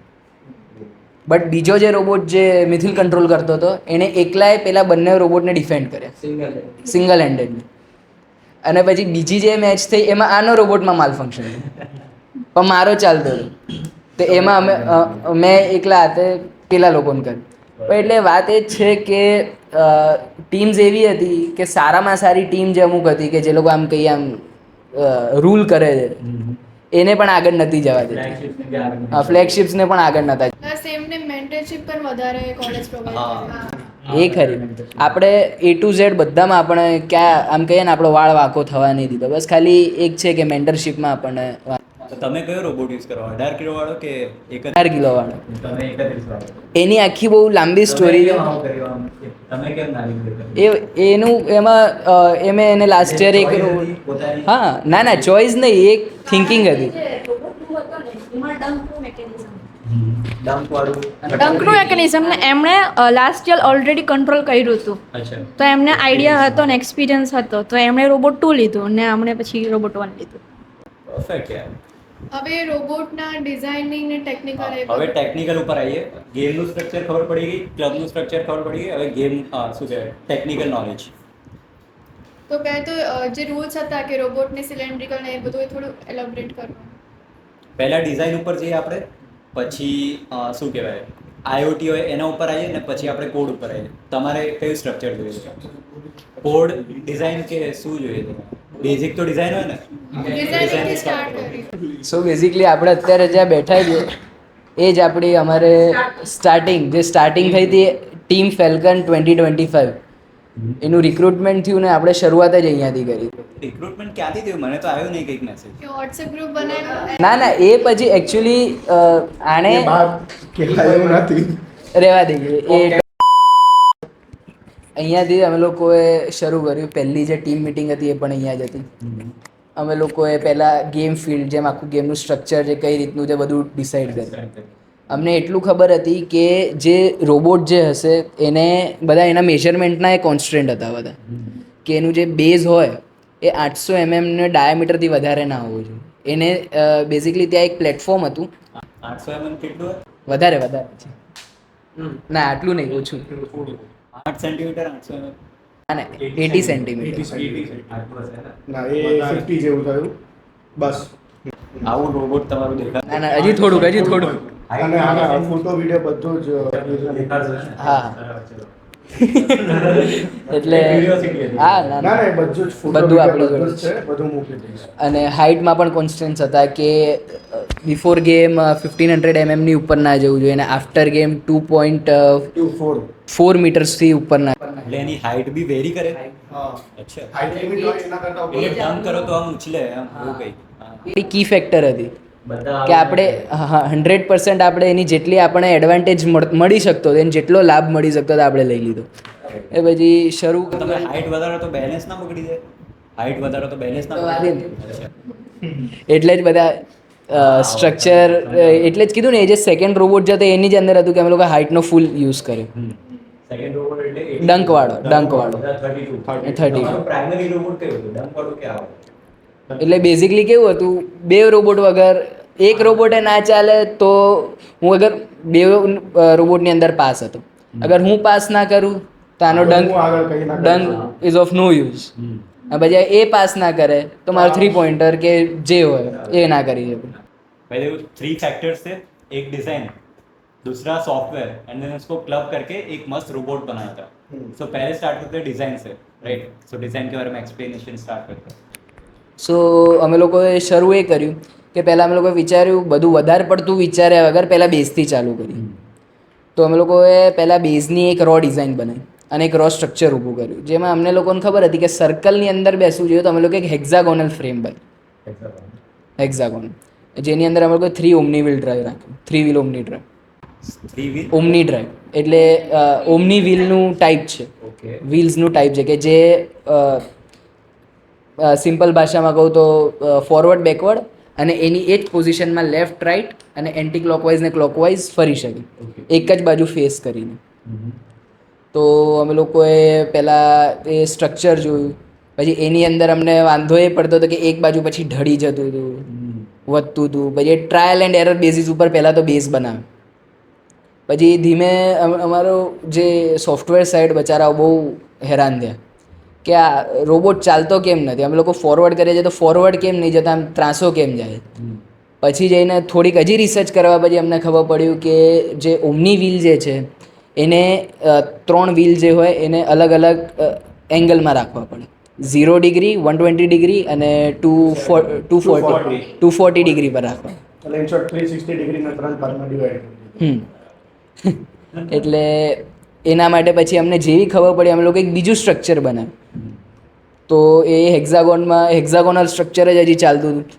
બટ બીજો જે રોબોટ જે મિથિલ કંટ્રોલ કરતો હતો એણે એકલાએ પેલા બંને રોબોટને ડિફેન્ડ કર્યા સિંગલ હેન્ડેડલી. અને પછી બીજી જે મેચ થઈ એમાં આનો રોબોટમાં માલ ફંક્શન થયું પણ મારો ચાલતો હતો, તો એમાં મેં એકલા હાથે પેલા લોકોને કર્યું. એટલે વાત એ જ છે કે ટીમ્સ એવી હતી કે સારામાં સારી ટીમ જે અમુક હતી કે જે લોકો આમ કહીએ આમ રૂલ કરે છે એને પણ આગળ નથી જવા દેતા, ફ્લેગશિપ્સને પણ આગળ નતા. પ્લસ એમને મેન્ટરશિપ પણ વધારે કોલેજ પ્રોવાઈડ કરે. એ ખરી, આપણે A to Z બધામાં આપણે ક્યાં આમ કહીએ ને આપણો વાળ વાંકો થવા નહીં દીધો. બસ ખાલી એક છે કે મેન્ટરશિપમાં આપણને. તો તમે કયો રોબોટ યુઝ કરો? 18 કિલો વાળો કે 18 કિલો વાળો? તમે 31 વાળો? એની આખી બહુ લાંબી સ્ટોરી છે. તમે કેમ ના લીધું? એનું એમાં મેં એને લાસ્ટ યર એક હા ના ચોઈસ નહીં, એક થિંકિંગ હતી. ડંકનું મેકેનિઝમ ને એમણે લાસ્ટ યર ઓલરેડી કંટ્રોલ કર્યું હતું, તો એમને આઈડિયા હતો ને એક્સપિરિયન્સ હતો, તો એમણે રોબોટ 2 લીધું ને અમને પછી રોબોટ 1 લીધું. પરફેક્ટ યાર. હવે રોબોટના ડિઝાઇનિંગ ને ટેકનિકલ હવે ટેકનિકલ ઉપર આવીએ. ગેમનું સ્ટ્રક્ચર ખબર પડી ગઈ, ક્લબનું સ્ટ્રક્ચર ખબર પડી ગઈ, હવે ગેમ શું કહેવાય ટેકનિકલ નોલેજ. તો પહેલાં તો જે રૂલ્સ હતા કે રોબોટને સિલિન્ડ્રિકલ ને એ બધું એ થોડું એલોબરેટ કરવાનું. પહેલાં ડિઝાઇન ઉપર જઈએ આપણે, પછી શું કહેવાય IoT હોય એના ઉપર આવીએ ને પછી આપણે કોડ ઉપર આવીએ. તમારે કયું સ્ટ્રક્ચર જોઈએ છે? કોડ, ડિઝાઇન કે શું જોઈએ છે? બેઝિક તો ડિઝાઇન હોય ને, ડિઝાઇનિંગથી સ્ટાર્ટ કરી. સો બેઝિકલી આપણે અત્યારે જ્યાં બેઠા છીએ એ જ આપણી અમારે સ્ટાર્ટિંગ થઈ હતી ટીમ ફેલ્કન 2025. એનું રિક્રુટમેન્ટ થયું ને આપણે શરૂઆત જ અહીંયાથી કરી. રિક્રુટમેન્ટ ક્યાંથી થયું? મને તો આવ્યો નહીં કંઈક મેસેજ. કે વોટ્સએપ ગ્રુપ બનાવ્યો. ના એ પછી એકચ્યુઅલી આણે કહેવાય એવું નથી. રહેવા દઈએ. એ અહીંયાથી અમે લોકોએ શરૂ કર્યું. પહેલી જે ટીમ મિટિંગ હતી એ પણ અહીંયા જ હતી. અમે લોકોએ પહેલાં ગેમ ફિલ્ડ જેમ આખું ગેમનું સ્ટ્રક્ચર જે કઈ રીતનું છે બધું ડિસાઈડ કર્યું. અમને એટલું ખબર હતી કે જે રોબોટ જે હશે એને બધા એના મેઝરમેન્ટના એ કોન્સ્ટન્ટ હતા બધા, કે એનું જે બેઝ હોય એ 800 mm ડાયામીટરથી વધારે ના હોવું જોઈએ. એને બેઝિકલી ત્યાં એક પ્લેટફોર્મ હતું. 800 mm કેટલું હોય? વધારે છે ના, આટલું નહીં, ઓછું. 8 સેન્ટીમીટર 800 mm. ના ના, 80 સેન્ટીમીટર. ના, એ 50 જેવું થયું બસ. આવું રોબોટ તમારું દેખાય? ના ના, હજી થોડુંક. અને આના ફોટો વિડીયો બધું જ હા એટલે હા ના ના એ બધું જ ફોટો બધું આપણી બધું જોડે જ છે, બધું મૂકી દઈશ. અને હાઇટમાં પણ કોન્સ્ટન્ટ્સ હતા કે બિફોર ગેમ 1500 mm ની ઉપર ના જવું જોઈએ અને આફ્ટર ગેમ 2.4 મીટર્સથી ઉપર ના. એટલે એની હાઈટ બી વેરી કરે? હા, અચ્છા, હાઈટ લિમિટ હોય એના કરતા એટલે ડંક કરો તો આમ ઉછલે એમ એવું કંઈ? એ કી ફેક્ટર હતી કે આપણે 100% આપણે એની જેટલી આપણે એડવાન્ટેજ મળી શકતો હતો, એને જેટલો લાભ મળી શકતો હતો આપણે લઈ લીધો. એ પછી શરૂ તમે હાઈટ વધારો તો બેલેન્સ ના બગડી જાય? હાઈટ વધારો તો બેલેન્સ ના બગડી જાય? એટલે જ બધા સ્ટ્રક્ચર એટલે જ કીધું ને, એ જે સેકન્ડ રોબોટ જતો એની જ અંદર હતું કે અમે લોકો હાઇટનો ફૂલ યુઝ કર્યો. સેકન્ડ રોબોટ એટલે ડંકવાળો 32. પ્રાઇમરી રોબોટ કયું હતું? ડંક વાળું કે આવો? એટલે બેઝિકલી કેવું હતું, બે રોબોટ વગર એક રોબોટે ના ચાલે તો હું અગર બે રોબોટની અંદર પાસ હતો, અગર હું પાસ ના કરું તો આનો હું આગળ કંઈ ના કરી ડંક ઇઝ ઓફ નો યુઝ. પછી એ પાસ ના કરે તો મારું 3 પોઈન્ટર કે જે હોય એ ના કરી શકું. पहले वो 3 फैक्टर्स थे, एक डिजाइन, दूसरा सॉफ्टवेयर एंड देन उसको क्लब करके एक मस्त रोबोट बनाया था. सो पहले स्टार्ट करते हैं डिजाइन से, राइट? सो डिजाइन के बारे में एक्सप्लेनेशन स्टार्ट करते हैं. સો અમે લોકોએ શરૂ એ કર્યું કે પહેલાં અમે લોકોએ વિચાર્યું, બધું વધારે પડતું વિચાર્યા વગર પહેલાં બેઝથી ચાલુ કર્યું. તો અમે લોકોએ પહેલાં બેઝની એક રો ડિઝાઇન બનાવી અને એક રો સ્ટ્રક્ચર ઊભું કર્યું, જેમાં અમને લોકોને ખબર હતી કે સર્કલની અંદર બેસવું જોઈએ, તો અમે લોકો એક હેક્ઝાગોનલ ફ્રેમ બનાવી, હેક્ઝાગોનલ, જેની અંદર અમે લોકો 3 ઓમની વ્હીલ ડ્રાઈવ રાખ્યું, 3 વ્હીલ ઓમની ડ્રાઈવ. 3 wheel? ઓમની ડ્રાઈવ એટલે ઓમની વ્હીલનું ટાઈપ છે, Okay. વ્હીલ્સનું ટાઈપ છે કે જે સિમ્પલ ભાષામાં કહું તો ફોરવર્ડ બેકવર્ડ અને એની એ જ પોઝિશનમાં લેફ્ટ રાઈટ અને એન્ટી ક્લોકવાઇઝ ને ક્લોકવાઇઝ ફરી શકે, એક જ બાજુ ફેસ કરીને. તો અમે લોકોએ પહેલાં એ સ્ટ્રક્ચર જોયું, પછી એની અંદર અમને વાંધો એ પડતો હતો કે એક બાજુ પછી ઢળી જતું હતું, વધતું હતું. પછી ટ્રાયલ એન્ડ એરર બેઝિસ ઉપર પહેલાં તો બેઝ બનાવ્યો. પછી ધીમે અમારો જે સોફ્ટવેર સાઈડ બચારાઓ બહુ હેરાન થયા કે આ રોબોટ ચાલતો કેમ નથી, અમે લોકો ફોરવર્ડ કરીએ છીએ તો ફોરવર્ડ કેમ નહીં જતા, આમ ત્રાસો કેમ જાય. પછી જઈને થોડીક હજી રિસર્ચ કરવા પછી અમને ખબર પડ્યું કે જે ઓમની વ્હીલ જે છે એને 3 વ્હીલ જે હોય એને અલગ અલગ એંગલમાં રાખવા પડે, 0 ડિગ્રી, 120 ડિગ્રી અને 240 ડિગ્રી પર રાખવા. એટલે ઇન શોર્ટ 360 ડિગ્રીના 3 ભાગમાં ડિવાઈડ. એટલે એના માટે પછી અમને જેવી ખબર પડી અમે લોકો એક બીજું સ્ટ્રક્ચર બનાવ્યું. તો એ હેક્ઝાગોનલ સ્ટ્રક્ચર જ હજી ચાલતું હતું.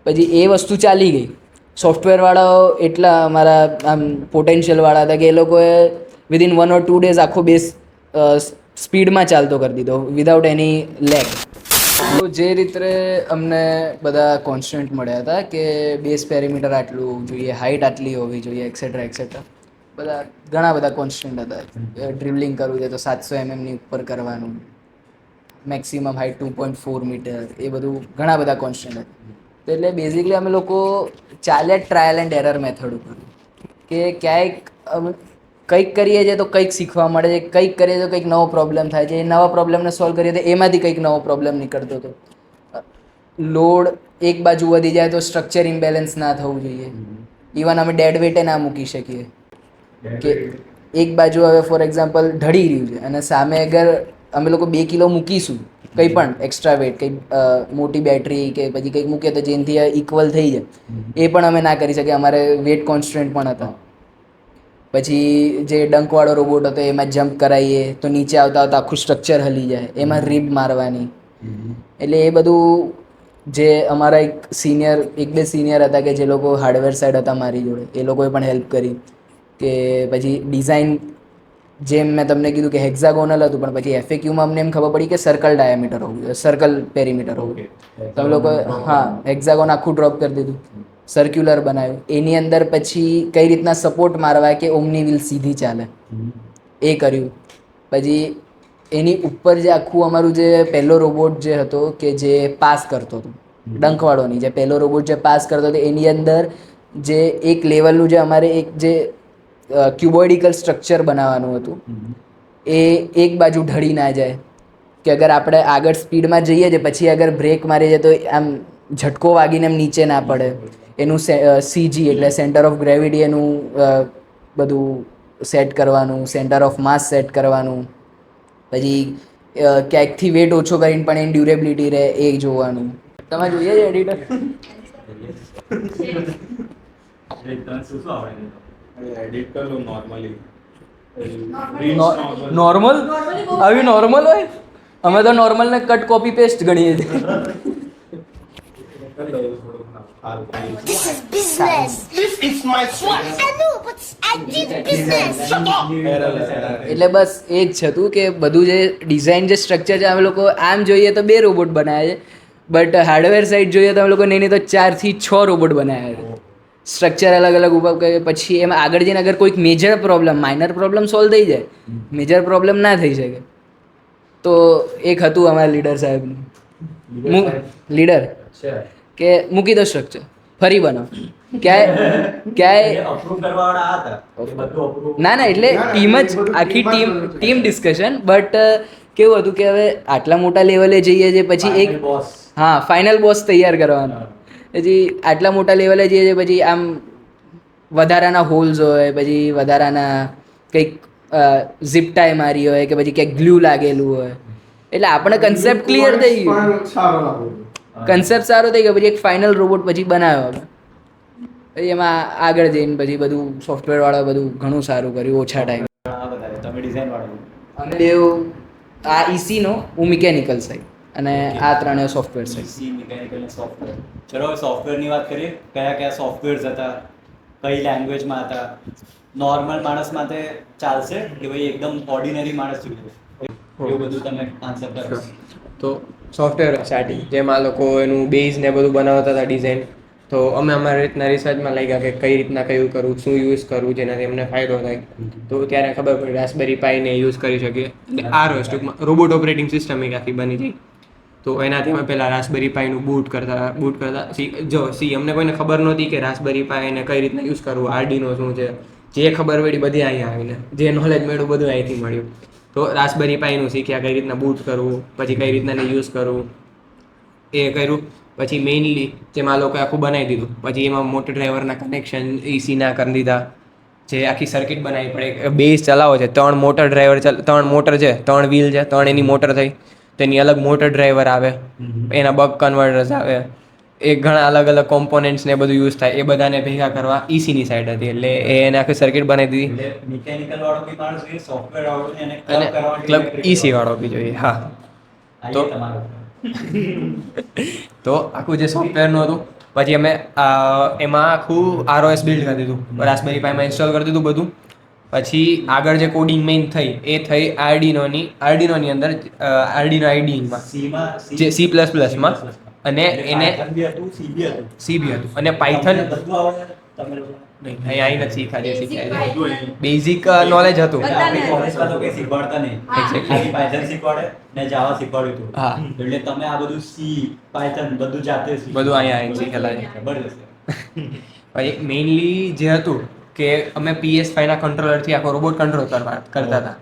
પછી એ વસ્તુ ચાલી ગઈ. સોફ્ટવેરવાળાઓ એટલા અમારા આમ પોટેન્શિયલવાળા હતા કે એ લોકોએ વિધિન 1 or 2 ડેઝ આખો બેઝ સ્પીડમાં ચાલતો કરી દીધો વિધાઉટ એની લેગ. તો જે રીતે અમને બધા કોન્સ્ટન્ટ મળ્યા હતા કે બેઝ પેરીમીટર આટલું હોવું જોઈએ, હાઇટ આટલી હોવી જોઈએ, એક્સેટ્રા એક્સેટ્રા, બધા ઘણા બધા કોન્સ્ટન્ટ હતા. ડ્રિબલિંગ કરવું છે તો 700 mm ની ઉપર કરવાનું, મેક્સિમમ હાઇટ 2.4 મીટર, એ બધું ઘણા બધા કોન્સ્ટન્ટ હતા. તો એટલે બેઝિકલી અમે લોકો ચાલ્યા ટ્રાયલ એન્ડ એરર મેથડ ઉપર કે ક્યાંક કંઈક કરીએ છીએ તો કંઈક શીખવા મળે છે, કંઈક કરીએ તો કંઈક નવો પ્રોબ્લેમ થાય છે, એ નવા પ્રોબ્લેમને સોલ્વ કરીએ તો એમાંથી કંઈક નવો પ્રોબ્લેમ નીકળતો હતો. લોડ એક બાજુ વધી જાય તો સ્ટ્રક્ચર ઇમ્બેલેન્સ ના થવું જોઈએ. ઇવન અમે ડેડ વેટે ના મૂકી શકીએ કે એક બાજુ હવે ફોર એક્ઝામ્પલ ઢળી રહ્યું છે અને સામે અગર અમે લોકો 2 કિલો મૂકીશું કંઈ પણ એક્સ્ટ્રા વેટ, કંઈ મોટી બેટરી કે પછી કંઈક મૂકીએ તો જેનાથી ઇક્વલ થઈ જાય, એ પણ અમે ના કરી શકીએ, અમારે વેટ કોન્સ્ટન્ટ પણ હતા. પછી જે ડંકવાળો રોબોટ હતો એમાં જમ્પ કરાવીએ તો નીચે આવતા આવતા આખું સ્ટ્રક્ચર હલી જાય, એમાં રીબ મારવાની. એટલે એ બધું જે અમારા એક બે સિનિયર હતા કે જે લોકો હાર્ડવેર સાઈડ હતા મારી જોડે, એ લોકોએ પણ હેલ્પ કરી. કે પછી ડિઝાઇન જેમ મેં તમને કીધું કે હેક્ઝાગોનલ હતું, પણ પછી FAQમાં અમને એમ ખબર પડી કે સર્કલ ડાયામીટર હોવું જોઈએ, સર્કલ પેરીમીટર હોવું જોઈએ. તો અમે લોકો હેક્ઝાગોન આખું ડ્રોપ કરી દીધું, સર્ક્યુલર બનાવ્યું. એની અંદર પછી કઈ રીતના સપોર્ટ મારવા કે ઓમની વ્હીલ સીધી ચાલે એ કર્યું. પછી એની ઉપર જે આખું અમારું જે પહેલો રોબોટ જે હતો કે જે પાસ કરતો હતો, ડંખવાળોની જે પહેલો રોબોટ જે પાસ કરતો હતો, એની અંદર જે એક લેવલનું જે અમારે એક જે ક્યુબોઇડિકલ સ્ટ્રક્ચર બનાવવાનું હતું, એ એક બાજુ ઢળી ના જાય કે અગર આપણે આગળ સ્પીડમાં જઈએ છીએ પછી અગર બ્રેક મારી જાય તો આમ ઝટકો વાગીને એમ નીચે ના પડે. એનું સીજી એટલે સેન્ટર ઓફ ગ્રેવિટી એનું બધું સેટ કરવાનું, સેન્ટર ઓફ માસ સેટ કરવાનું, પછી ક્યાંકથી વેટ ઓછો કરીને પણ એની ડ્યુરેબિલિટી રહે એ જોવાનું. તમે જોઈએ છે એડિટર? એડિટ કર લો નોર્મલી. નોર્મલ આવી નોર્મલ હોય? અમે તો નોર્મલને કટ કોપી પેસ્ટ ગણીએ છીએ. એટલે બસ એ જ હતું કે બધું જે ડિઝાઇન જે સ્ટ્રક્ચર છે અમે લોકો આમ જોઈએ તો 2 રોબોટ બનાવ્યા છે, બટ હાર્ડવેર સાઇડ જોઈએ તો અમે લોકો નહીં તો 4 થી 6 રોબોટ બનાવ્યા છે. સ્ટ્રક્ચર અલગ અલગ ઊભા કરે પછી એમાં આગળ જઈને અગર કોઈક major problem, minor problem solve થઈ જાય, મેજર પ્રોબ્લેમ ના થઈ શકે. તો એક હતું અમારા લીડર સાહેબનું લીડર કે મૂકી દો સ્ટ્રક્ચર, ફરી બનાવો. ના એટલે ટીમ જ આખી ટીમ ડિસ્કશન, બટ કેવું હતું કે હવે આટલા મોટા લેવલે જઈએ છીએ પછી એક ફાઇનલ બોસ તૈયાર કરવાનો, પછી આટલા મોટા લેવલે જઈએ છીએ પછી આમ વધારાના હોલ્સ હોય, પછી વધારાના કંઈક ઝીપ ટાઈ મારી હોય કે પછી ક્યાંક ગ્લુ લાગેલું હોય, એટલે આપણે કન્સેપ્ટ ક્લિયર થઈ ગયું, કન્સેપ્ટ સારો થઈ ગયો. પછી એક ફાઇનલ રોબોટ પછી બનાવ્યો અમે. પછી એમાં આગળ જઈને પછી બધું સોફ્ટવેર વાળા બધું ઘણું સારું કર્યું ઓછા ટાઈમ. તમે ડિઝાઇન વાળો અમે બેવ આ ઈસીનો, હું મિકેનિકલ સાઈડ અને આ ત્રણે સોફ્ટવેર સાઈડ. Mechanical software. ચલો હવે સોફ્ટવેરની વાત કરીએ. કયા કયા સોફ્ટવેર્સ હતા, કઈ લેંગ્વેજમાં હતા, નોર્મલ માણસ માટે ચાલશે કે ભાઈ એકદમ ઓર્ડિનરી માણસ જોઈએ, એવું બધું તમે આન્સર કરો. તો સોફ્ટવેર સ્ટાર્ટિંગ જેમ આ લોકો એનું બેઝ ને બધું બનાવતા હતા ડિઝાઇન, તો અમે અમારી રીતના રિસર્ચમાં લાગ્યા કે કઈ રીતના કયું કરવું, શું યુઝ કરવું જેનાથી અમને ફાયદો થાય. તો ત્યારે ખબર પડી રાસ્પબેરી પાઈને યુઝ કરી શકીએ. ROS ટૂંકમાં રોબોટ ઓપરેટિંગ સિસ્ટમ એક આખી બની જાય. તો એનાથી અમે પહેલાં રાસ્પબેરી પાઈનું બૂટ કરતા અમને કોઈને ખબર નહોતી કે રાસ્પબેરી પાઈને કઈ રીતના યુઝ કરવું, આરડીનો શું છે, જે ખબર પડી બધી અહીંયા આવીને, જે નોલેજ મળ્યું બધું અહીંથી મળ્યું. તો રાસ્પબેરી પાઈનું શીખ્યા કઈ રીતના બૂટ કરવું, પછી કઈ રીતના યુઝ કરવું એ કર્યું. પછી મેઇનલી જેમાં આ લોકોએ આખું બનાવી દીધું, પછી એમાં મોટર ડ્રાઈવરના કનેક્શન એસીના કરી દીધા, જે આખી સર્કિટ બનાવી પડે. બેઝ ચલાવો છે, 3 મોટર ડ્રાઈવર, 3 મોટર છે, 3 વ્હીલ છે, 3 એની મોટર થઈ, તેની અલગ મોટર ડ્રાઈવર આવે, એના બક કન્વર્ટર્સ આવે, એ ઘણા અલગ અલગ કોમ્પોનેન્ટ્સ ને બધું યુઝ થાય, એ બધાને ભેગા કરવા ઈસીની સાઈડ હતી, એટલે એને આખી સર્કિટ બનાવી દીધી. મિકેનિકલ વાળો બી માણસ જોઈએ, સોફ્ટવેર વાળો અને ક્લબ ઈસી વાળો બી જોઈએ. હા, તો તો આખું જે સોફ્ટવેરનું હતું પછી અમે એમાં આખું ROS બિલ્ડ કરી દીધું, રાસ્પબેરી પાઈમાં ઇન્સ્ટોલ કરી દીધું બધું. પછી આગળ જે કોડિંગ મેઇન થઈ એ થઈ આર્ડિનોની અંદર આર્ડિનો આઈડીમાં જે C++માં, અને એને સીબી હતું અને પાયથન નહીં, અહીં નથી શીખાડે, શીખાય બેઝિક નોલેજ હતું. શીખવાડતા નહીં, પાયથન શીખવાડે ને જાવા શીખવાડ્યું હતું. હા, એટલે તમે આ બધું સી પાયથન બધું જાતે બધું અહીંયા શીખેલા છે. જબરદસ્ત. પછી મેઇનલી જે હતું કે અમે PS5 ના કંટ્રોલરથી આખો રોબોટ કંટ્રોલ કરતા હતા.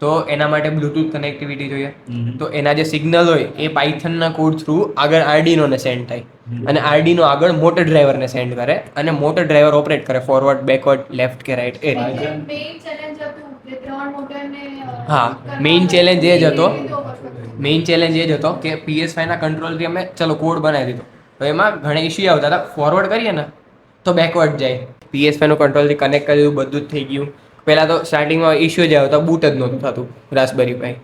તો એના માટે બ્લૂટૂથ કનેક્ટિવિટી જોઈએ. તો એના જે સિગ્નલ હોય એ પાયથનના કોડ થ્રુ આગળ આરડીનોને સેન્ડ થાય, અને આરડીનો આગળ મોટર ડ્રાઈવરને સેન્ડ કરે, અને મોટર ડ્રાઈવર ઓપરેટ કરે ફોરવર્ડ, બેકવર્ડ, લેફ્ટ કે રાઈટ એ રીતે. હા, મેઇન ચેલેન્જ એ જ હતો કે PS5 ના કંટ્રોલથી અમે ચલો કોડ બનાવી દીધો, તો એમાં ઘણા ઇશ્યુ આવતા હતા. ફોરવર્ડ કરીએ ને તો બેકવર્ડ જાય. PS5 નું કંટ્રોલથી કનેક્ટ કરી દીધું, બધું જ થઈ ગયું. પહેલાં તો સ્ટાર્ટિંગમાં ઇશ્યુ જે આવતા, બૂટ જ નહોતું થતું રાસ્પબેરી પાઈ,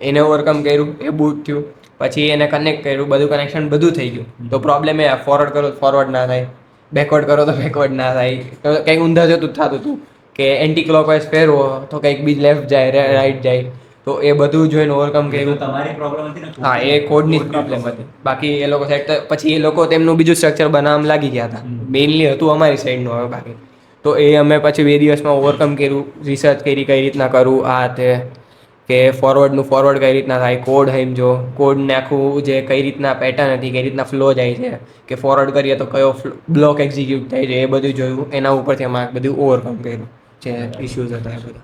એને ઓવરકમ કર્યું, એ બૂટ થયું. પછી એને કનેક્ટ કર્યું, બધું કનેક્શન બધું થઈ ગયું. તો પ્રોબ્લેમ એ ફોરવર્ડ કરો તો ફોરવર્ડ ના થાય, બેકવર્ડ કરો તો બેકવર્ડ ના થાય, કંઈક ઊંધા જતું જ થતું હતું કે એન્ટી ક્લોકવાઇઝ ફેરવો તો કંઈક બીજ લેફ્ટ જાય, રાઈટ જાય. તો એ બધું જોઈને ઓવરકમ કર્યું. તમારી પ્રોબ્લેમ હતી ને? હા, એ કોડની જ પ્રોબ્લેમ હતી. બાકી એ લોકો સાઈડ પછી એ લોકો તેમનું બીજું સ્ટ્રક્ચર બનાવવામાં લાગી ગયા હતા. મેઇનલી હતું અમારી સાઈડનું હવે બાકી. તો એ અમે પછી 2 દિવસમાં ઓવરકમ કર્યું, રિસર્ચ કરી કઈ રીતના કરવું આ તે. કે ફોરવર્ડ કઈ રીતના થાય, કોડ સમજો, કોડને આખું જે કઈ રીતના પેટર્ન હતી, કઈ રીતના ફ્લો જાય છે, કે ફોરવર્ડ કરીએ તો કયો બ્લોક એક્ઝિક્યુટ થાય છે, એ બધું જોયું. એના ઉપરથી અમે બધું ઓવરકમ કર્યું જે ઇશ્યુઝ હતા એ બધા.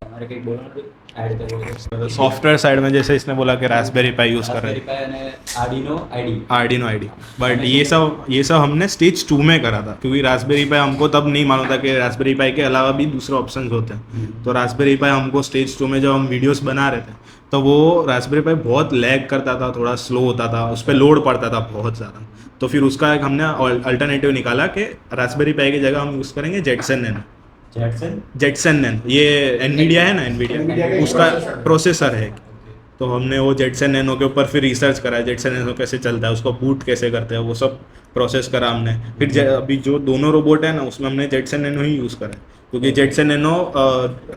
हमारे कहीं बोलना ऐड करो मतलब सॉफ्टवेयर साइड में जैसे इसने बोला कि रास्पबेरी पाई यूज़ कर रहे हैं, Arduino ID Arduino ID, but ये सब हमने स्टेज 2 में करा था, क्योंकि रास्पबेरी पाई हमको तब नहीं मालूम था कि रास्पबेरी पाई के अलावा भी दूसरे ऑप्शन होते हैं. तो रास्पबेरी पाई हमको स्टेज 2 में जब हम वीडियोस बना रहे थे तो वो रास्पबेरी पाई बहुत लैग करता था, थोड़ा स्लो होता था, उस पर लोड पड़ता था बहुत ज़्यादा. तो फिर उसका एक हमने अल्टरनेटिव निकाला कि रास्पबेरी पाई की जगह हम यूज़ करेंगे जेटसन नैनो. जेटसन नैनो ये एनवीडिया है ना, एनवीडिया उसका प्रोसेसर है. तो हमने वो जेटसन नैनो के ऊपर फिर रिसर्च करा, जेटसन नैनो कैसे चलता है, उसको बूट कैसे करते हैं, वो सब प्रोसेस करा हमने. फिर अभी जो दोनों रोबोट है ना उसमें हमने जेटसन नैनो ही यूज़ करा है, क्योंकि जेटसन नैनो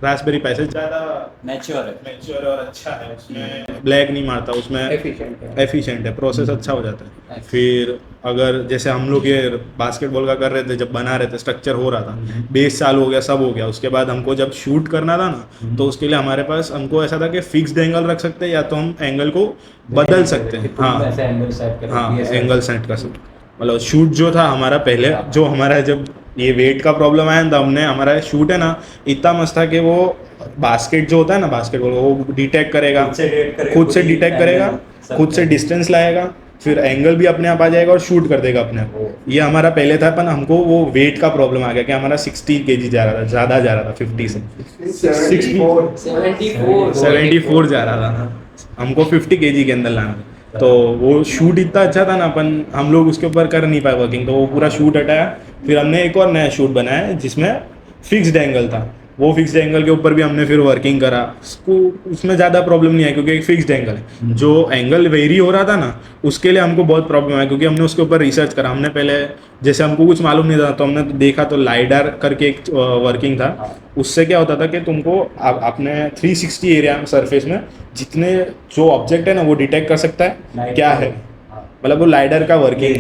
रास्पबेरी पाई से ज़्यादा मैच्योर और अच्छा है. उसमें ब्लैक नहीं मारता, उसमें एफिशिएंट है, प्रोसेस अच्छा हो जाता है. फिर अगर जैसे हम लोग ये बास्केटबॉल का कर रहे थे, जब बना रहे थे, स्ट्रक्चर हो रहा था, बेस चालू हो गया, सब हो गया, उसके बाद हमको जब शूट करना था ना, तो उसके लिए हमारे पास हमको ऐसा था कि फिक्स्ड एंगल रख सकते हैं या तो हम एंगल को बदल सकते हैं. हाँ एंगल सेट कर सकते. मतलब शूट जो था हमारा पहले, जो हमारा जब ये वेट का प्रॉब्लम आया तो हमने हमारा शूट है ना इतना मस्त था कि वो बास्केट जो होता है ना, बास्केटबॉल वो डिटेक्ट करेगा, खुद से डिटेक्ट करेगा, खुद से डिस्टेंस लाएगा, फिर एंगल भी अपने आप आ जाएगा और शूट कर देगा अपने आप. ये हमारा पहले था, पर हमको वो वेट का प्रॉब्लम आ गया कि हमारा 60 kg जा रहा था, ज़्यादा जा रहा था, 50 से 74 जा रहा था, हमको 50 kg के अंदर लाना था. तो वो शूट इतना अच्छा था ना, अपन हम लोग उसके ऊपर कर नहीं पाए वर्किंग, तो वो पूरा शूट हटाया. फिर हमने एक और नया शूट बनाया जिसमें फिक्स्ड एंगल था. वो फिक्स्ड एंगल के ऊपर भी हमने फिर वर्किंग करा. उसमें ज़्यादा प्रॉब्लम नहीं है क्योंकि एक फिक्स्ड एंगल है. जो एंगल वेरी हो रहा था ना उसके लिए हमको बहुत प्रॉब्लम है, क्योंकि हमने उसके ऊपर रिसर्च करा. हमने पहले जैसे हमको कुछ मालूम नहीं था तो हमने देखा तो लाइडार करके एक वर्किंग था. उससे क्या होता था कि तुमको अपने 360 एरिया सरफेस में जितने जो ऑब्जेक्ट है ना वो डिटेक्ट कर सकता है क्या है. मतलब वो लाइडर का वर्किंग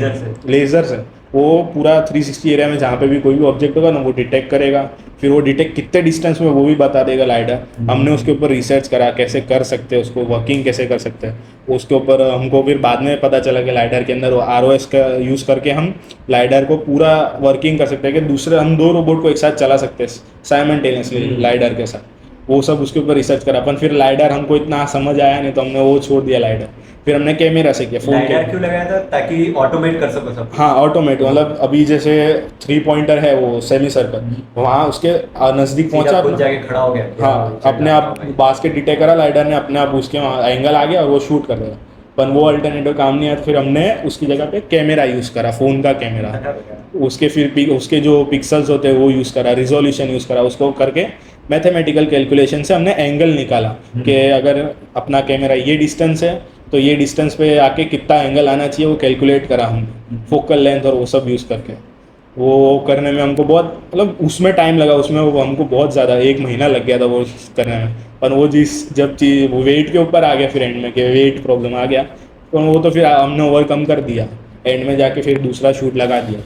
लेजर से वो पूरा 360 एरिया में जहाँ पे भी कोई भी ऑब्जेक्ट होगा ना वो डिटेक्ट करेगा. फिर वो डिटेक्ट कितने डिस्टेंस में वो भी बता देगा लाइडर. हमने उसके ऊपर रिसर्च करा कैसे कर सकते हैं उसको, वर्किंग कैसे कर सकते हैं. उसके ऊपर हमको फिर बाद में पता चला कि लाइडर के अंदर ROS का यूज़ करके हम लाइडर को पूरा वर्किंग कर सकते हैं, कि दूसरे हम 2 रोबोट को एक साथ चला सकते हैं साइमल्टेनियसली लाइडर के साथ. वो सब उसके ऊपर रिसर्च करा. अपन फिर लाइडर हमको इतना समझ आया नहीं तो हमने वो छोड़ दिया लाइडर. फिर हमने कैमरा से किया, फोन लाइडर क्यों लगाया था? ताकि ऑटोमेट कर सको सब. हाँ ऑटोमेट, मतलब अभी जैसे 3 पॉइंटर है वो सेमी सर्कल, वहाँ उसके नज़दीक पहुँचा, खुद जाके खड़ा हो गया. हाँ अपने आप बास्केट डिटेक्ट करा लाइडर ने, अपने आप उसके एंगल आ गया और वो शूट कर देगा. पर वो अल्टरनेटिव काम नहीं आया, तो फिर हमने उसकी जगह पे कैमरा यूज़ करा, फ़ोन का कैमरा. उसके फिर उसके जो पिक्सल्स होते हैं वो यूज़ करा, रिजोल्यूशन यूज़ करा. उसको करके मैथमेटिकल कैलकुलेशन से हमने एंगल निकाला कि अगर अपना कैमरा ये डिस्टेंस है तो ये डिस्टेंस पे आके कितना एंगल आना चाहिए वो कैलकुलेट करा हमने, फोकल लेंथ और वो सब यूज़ करके. वो करने में हमको बहुत मतलब उसमें टाइम लगा, उसमें वो हमको बहुत ज़्यादा 1 महीना लग गया था वो करने में. पर वो जब चीज़ वो वेट के ऊपर आ गया फिर एंड में कि वेट प्रॉब्लम आ गया, तो वो तो फिर हमने ओवरकम कर दिया. एंड में जाके फिर दूसरा शूट लगा दिया.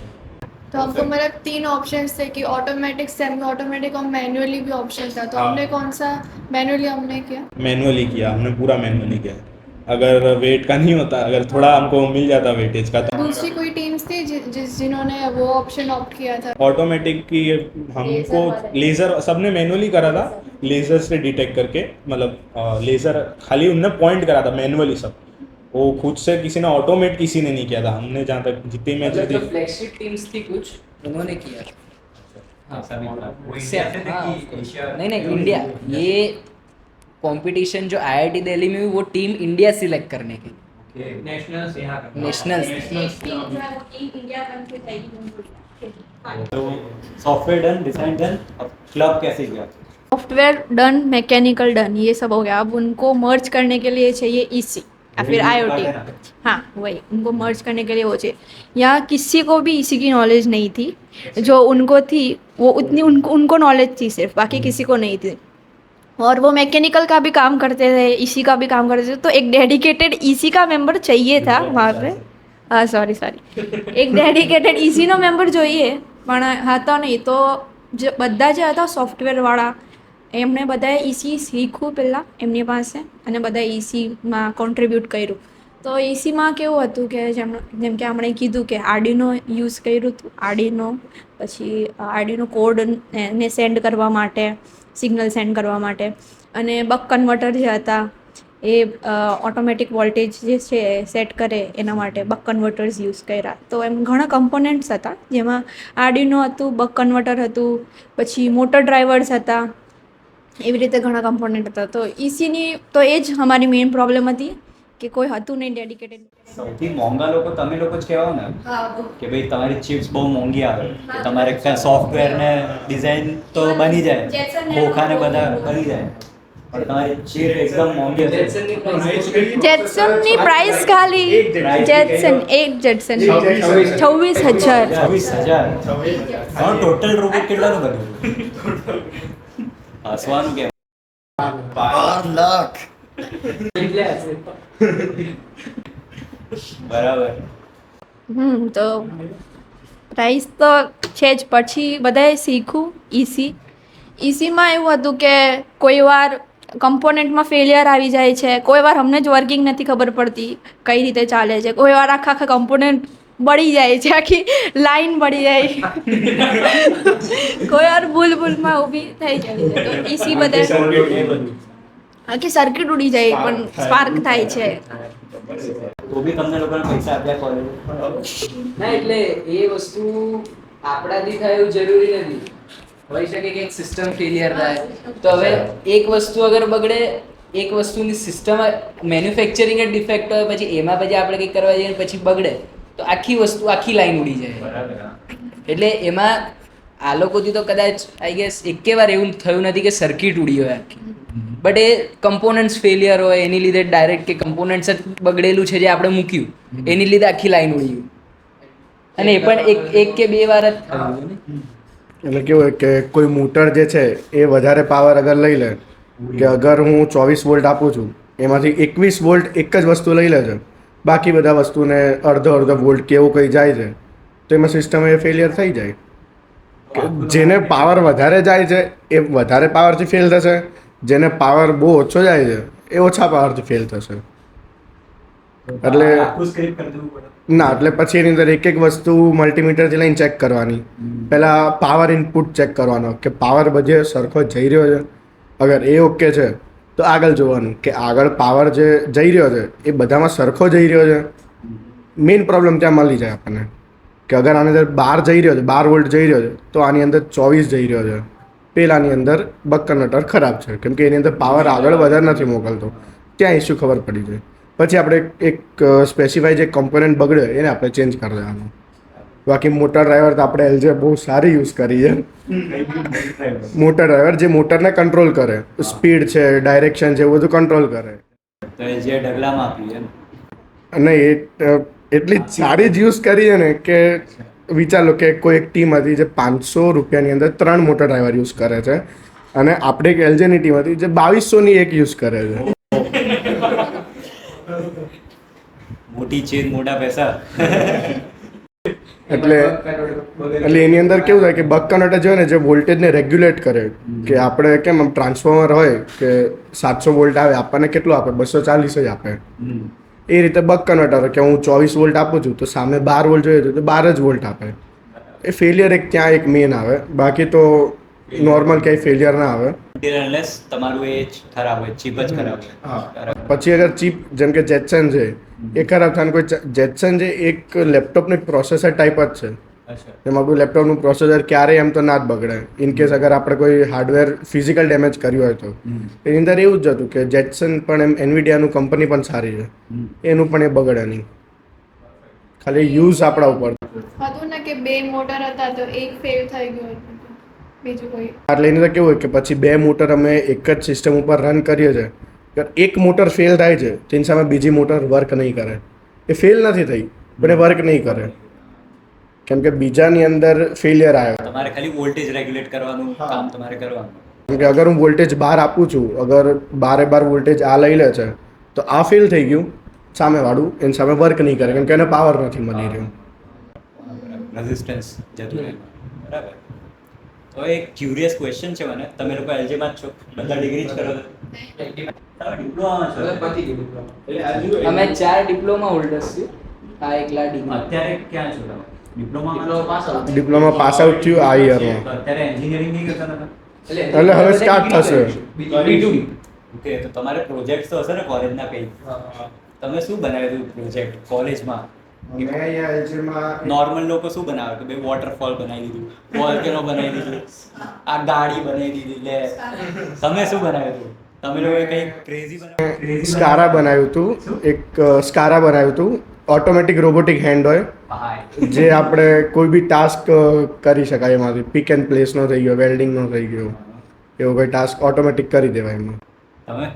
तो हमको मतलब 3 ऑप्शंस थे कि ऑटोमेटिक, सेमी ऑटोमेटिक और मैनुअली भी ऑप्शन था. तो हमने कौन सा मैनुअली हमने किया? मैनुअली किया हमने, पूरा मैनुअली किया. अगर वेट का नहीं होता, अगर थोड़ा हमको मिल जाता वेटेज का, तो दूसरी कोई टीम्स थी जिन्होंने वो ऑप्शन ऑप्ट किया था? ऑटोमेटिक की हमको लेज़र, सबने मैनुअली करा था लेज़र से डिटेक्ट करके. मतलब लेज़र खाली उनने पॉइंट करा था मैनुअली सब. वो खुद से किसी ने ऑटोमेट किसी ने नहीं किया था. हमने जहाँ तक जितनी मैं जो फ्लैगशिप टीम्स थी कुछ उन्होंने किया. नहीं इंडिया, ये कंपटीशन जो IIT दिल्ली में भी वो टीम इंडिया सिलेक्ट करने के नेशनल. तो सॉफ्टवेयर डन, डिजाइन डन, अब क्लब कैसे गया? सॉफ्टवेयर डन, मैकेनिकल डन, ये सब हो गया. अब उनको मर्ज करने के लिए चाहिए EC या फिर IoT. हाँ वही, उनको मर्ज करने के लिए वो चाहिए. यहाँ किसी को भी EC की नॉलेज नहीं थी. जो उनको थी वो उतनी उनको नॉलेज थी सिर्फ, बाकी किसी को नहीं थी. और वो मैकेनिकल का भी काम करते थे, EC का भी काम करते थे. तो एक डेडिकेटेड EC का मेंबर चाहिए था वहाँ पे. सॉरी એક ડેડિકેટેડ ECનો મેમ્બર જોઈએ પણ હતો નહીં. તો જે બધા જે હતા સોફ્ટવેરવાળા એમણે બધાએ ઇસી શીખવું પહેલાં એમની પાસે અને બધાએ ઇસીમાં કોન્ટ્રીબ્યુટ કર્યું. તો ઇસીમાં કેવું હતું કે જેમ કે આપણે કીધું કે આર્ડિનો યુઝ કર્યું હતું. આર્ડિનો પછી આર્ડિનો કોડ ને સેન્ડ કરવા માટે, સિગ્નલ સેન્ડ કરવા માટે, અને બક કન્વર્ટર જે હતા એ ઓટોમેટિક વોલ્ટેજ જે છે સેટ કરે એના માટે બક કન્વર્ટર્સ યુઝ કર્યા. તો એમ ઘણા કમ્પોનન્ટ્સ હતા જેમાં આર્ડિનો હતું, બક કન્વર્ટર હતું, પછી મોટર ડ્રાઈવર્સ હતા, એવી રીતે ઘણા કમ્પોનન્ટ હતા. તો ઇસીની તો એ જ અમારી મેઇન પ્રોબ્લેમ હતી કે કોઈ હતું નહીં ડેડિકેટેડ. સૌથી મોંઘા લોકો તમે લોકો જ કહેવાઓ ને કે ભાઈ તમારી ચિપ્સ બહુ મોંઘી આવે, કે તમારે સોફ્ટવેર ને ડિઝાઇન તો બની જાય, ખોખા ને બધા બની જાય, પણ તમારી ચિપ એકદમ મોંઘી હશે. જેટસનની પ્રાઇસ ખાલી જેટસન એક જેટસન 26,000. 26,000 ટોટલ રોબોટ કેટલાનું બન્યું? હસવાનું કેમ? 12 લાખ. બરાબર. તો પ્રાઇસ તો છે જ. પછી બધાએ શીખવું ઇસીમાં એવું હતું કે કોઈ વાર કમ્પોનન્ટમાં ફેલિયર આવી જાય છે, કોઈ વાર અમને જ વર્કિંગ નથી ખબર પડતી કઈ રીતે ચાલે છે, કોઈ વાર આખા કમ્પોનન્ટ બળી જાય છે, આખી લાઈન બળી જાય, કોઈ વાર ભૂલમાં ઊભી થઈ જાય છે. તો ઇસી બધા આખી સર્કિટ ઉડી જાય પણ સ્પાર્ક થાય છે. તો બી તમને લોકોને પૈસા આપ્યા કોલેજ? ના, એટલે એ વસ્તુ આપણાથી થાય એવું જરૂરી નથી. હોઈ શકે કે એક સિસ્ટમ ફેલિયર થાય, તો હવે એક વસ્તુ અગર બગડે, એક વસ્તુની સિસ્ટમ મેન્યુફેક્ચરિંગ જ ડિફેક્ટ હોય, પછી એમાં પછી આપણે કંઈક કરવા જઈએ પછી બગડે તો આખી વસ્તુ આખી લાઈન ઉડી જાય. એટલે એમાં આ લોકોથી તો કદાચ આઈ ગેસ એકે વાર એવું થયું નથી કે સર્કિટ ઉડી હોય આખી, બટ એ કમ્પોનન્ટ્સ ફેલિયર હોય એની લીધે ડાયરેક્ટ કે કમ્પોનન્ટ્સ જ બગડેલું છે જે આપણે મૂક્યું એની લીધે આખી લાઈન ઉડી ગયું. અને એ પણ એક કે બે વાર જ થયું. એટલે કેવું હોય કે કોઈ મોટર જે છે એ વધારે પાવર અગર લઈ લે, કે અગર હું 24 વોલ્ટ આપું છું એમાંથી 21 વોલ્ટ એક જ વસ્તુ લઈ લે છે, બાકી બધા વસ્તુને અડધો વોલ્ટ કે એવું કંઈ જાય છે, તો એમાં સિસ્ટમ એ ફેલિયર થઈ જાય. જેને પાવર વધારે જાય છે એ વધારે પાવરથી ફેલ થશે, જેને પાવર બહુ ઓછો જાય છે એ ઓછા પાવરથી ફેલ થશે. એટલે આખું સ્ક્રિપ્ટ કરી દેવું પડે. ના, એટલે પછી એની અંદર એક એક વસ્તુ મલ્ટીમીટરથી લઈને ચેક કરવાની. પહેલાં પાવર ઇનપુટ ચેક કરવાનો કે પાવર બધે સરખો જઈ રહ્યો છે. અગર એ ઓકે છે તો આગળ જોવાનું કે આગળ પાવર જે જઈ રહ્યો છે એ બધામાં સરખો જઈ રહ્યો છે. મેઇન પ્રોબ્લેમ ત્યાં મળી જાય આપણને કે અગર આની અંદર 12 જઈ રહ્યો છે, 12 વોલ્ટ જઈ રહ્યો છે, તો આની અંદર 24 જઈ રહ્યો છે. પહેલાંની અંદર બક કન્વર્ટર ખરાબ છે કેમ કે એની અંદર પાવર આગળ વધારે નથી મોકલતો. ત્યાં ઇસ્યુ ખબર પડી જાય. પછી આપણે એક સ્પેસિફાઈ જે કમ્પોનન્ટ બગડે એને આપણે ચેન્જ કરી દેવાનું. બાકી મોટર ડ્રાઈવર તો આપણે એલજે બહુ સારી યુઝ કરી છે. મોટર ડ્રાઈવર જે મોટરને કંટ્રોલ કરે, સ્પીડ છે, ડાયરેક્શન છે, એવું બધું કંટ્રોલ કરે. તો એ જે ઢગલામાં આપ્યું એમ. અને એ એટલી જ સારી જ યુઝ કરી છે ને કે વિચાર લો કે કોઈ એક ટીમ હતી જે 500 રૂપિયાની અંદર 3 મોટર ડ્રાઈવર યુઝ કરે છે, અને આપણે એક એલજેની ટીમ હતી જે 2200ની એક યુઝ કરે છે. મોટી ચીજ મોટા પૈસા. એટલે એની અંદર કેવું થાય કે બક કન્વર્ટર જે હોય ને જે વોલ્ટેજને રેગ્યુલેટ કરે, કે આપણે કેમ આમ ટ્રાન્સફોર્મર હોય કે 700 વોલ્ટ આવે, આપણને કેટલું આપે? 240 જ આપે. એ રીતે બક કન્વર્ટર કે હું 24 વોલ્ટ આપું છું તો સામે 12 વોલ્ટ જોઈએ તો 12 જ વોલ્ટ આપે. એ ફેલિયર એક ત્યાં એક મેન આવે, બાકી તો નોર્મલ ક્યાંય ફેલિયર ના આવે. અનલેસ તમારું એ જ ખરાબ હોય, ચીપ જ ખરાબ હોય. પછી અગર ચીપ જેમ કે જેટસન છે એ ખરાબ થાય, કોઈ જેટસન જે એક લેપટોપનું એક પ્રોસેસર ટાઈપ જ છે. એમાં આપણું લેપટોપનું પ્રોસેસર ક્યારેય એમ તો ના જ બગડે. ઇન કેસ અગર આપણે કોઈ હાર્ડવેર ફિઝિકલ ડેમેજ કર્યું હોય તો. એની અંદર એવું જ હતું કે જેટસન પણ એમ એનવીડિયાનું કંપની પણ સારી છે, એનું પણ એ બગડે નહીં, ખાલી યુઝ આપણા ઉપર. હતું ને કે 2 મોટર હતા તો એક ફેલ થઈ ગયો હતું, બીજું કોઈ. એટલે એની અંદર કેવું હોય કે પછી 2 મોટર અમે એક જ સિસ્ટમ ઉપર રન કરીએ છીએ. એક મોટર ફેલ થાય છે તેની સામે બીજી મોટર વર્ક નહીં કરે. એ ફેલ નથી થઈ પણ એ વર્ક નહીં કરે કેમ કે બીજાની અંદર ફેલિયર આવ્યો. તમારે ખાલી વોલ્ટેજ રેગ્યુલેટ કરવાનું કામ તમારે કરવાનું. કેમ કે અગર હું વોલ્ટેજ 12 આપું છું, અગર 12 વોલ્ટેજ આ લઈ લે છે તો આ ફેલ થઈ ગયું, સામેવાળું એની સામે વર્ક નહીં કરે કેમ કે એને પાવર નથી મળી રહ્યો. રેઝિસ્ટન્સ જતું રહે. બરાબર. તો તો એક ક્યુરિયસ ક્વેશ્ચન છે મને, તમે લોકો એલજીમાં જ છો, બધા ડિગ્રી જ કરો છો, તમે ડિપ્લોમામાં છો, અમે 4 ડિપ્લોમા હોલ્ડર્સ છીએ, આ એકલા ડિગ્રી. અત્યારે ક્યાં છો તમે? ડિપ્લોમા પાસ આઉટ થયું આ યરમાં. તો અત્યારે એન્જિનિયરિંગ નહીં કરતા તમે? એટલે હવે સ્ટાર્ટ થશે. ઓકે, તો તમારે પ્રોજેક્ટ તો હશે ને કોલેજના કંઈ? તમે શું બનાવ્યું હતું પ્રોજેક્ટ કોલેજમાં? મેં અહીંયા એલજીમાં નોર્મલ લોકો શું બનાવે કે ભાઈ વોટરફોલ બનાવી દીધું, વોલ્કેનો બનાવી દીધું, આ ગાડી બનાવી દીધી, લે તમે શું બનાવ્યું હતું? તમે લોકોએ કંઈ ક્રેઝી બનાવ્યું? સ્કારા બનાવ્યું હતું, એક સ્કારા બનાવ્યું હતું. ઓટોમેટિક રોબોટિક હેન્ડ હોય જે આપણે કોઈ બી ટાસ્ક કરી શકાય એમાંથી. પિક એન્ડ પ્લેસનો થઈ ગયો, વેલ્ડિંગનો થઈ ગયો, એવો કોઈ ટાસ્ક ઓટોમેટિક કરી દેવાય એમાં. તમે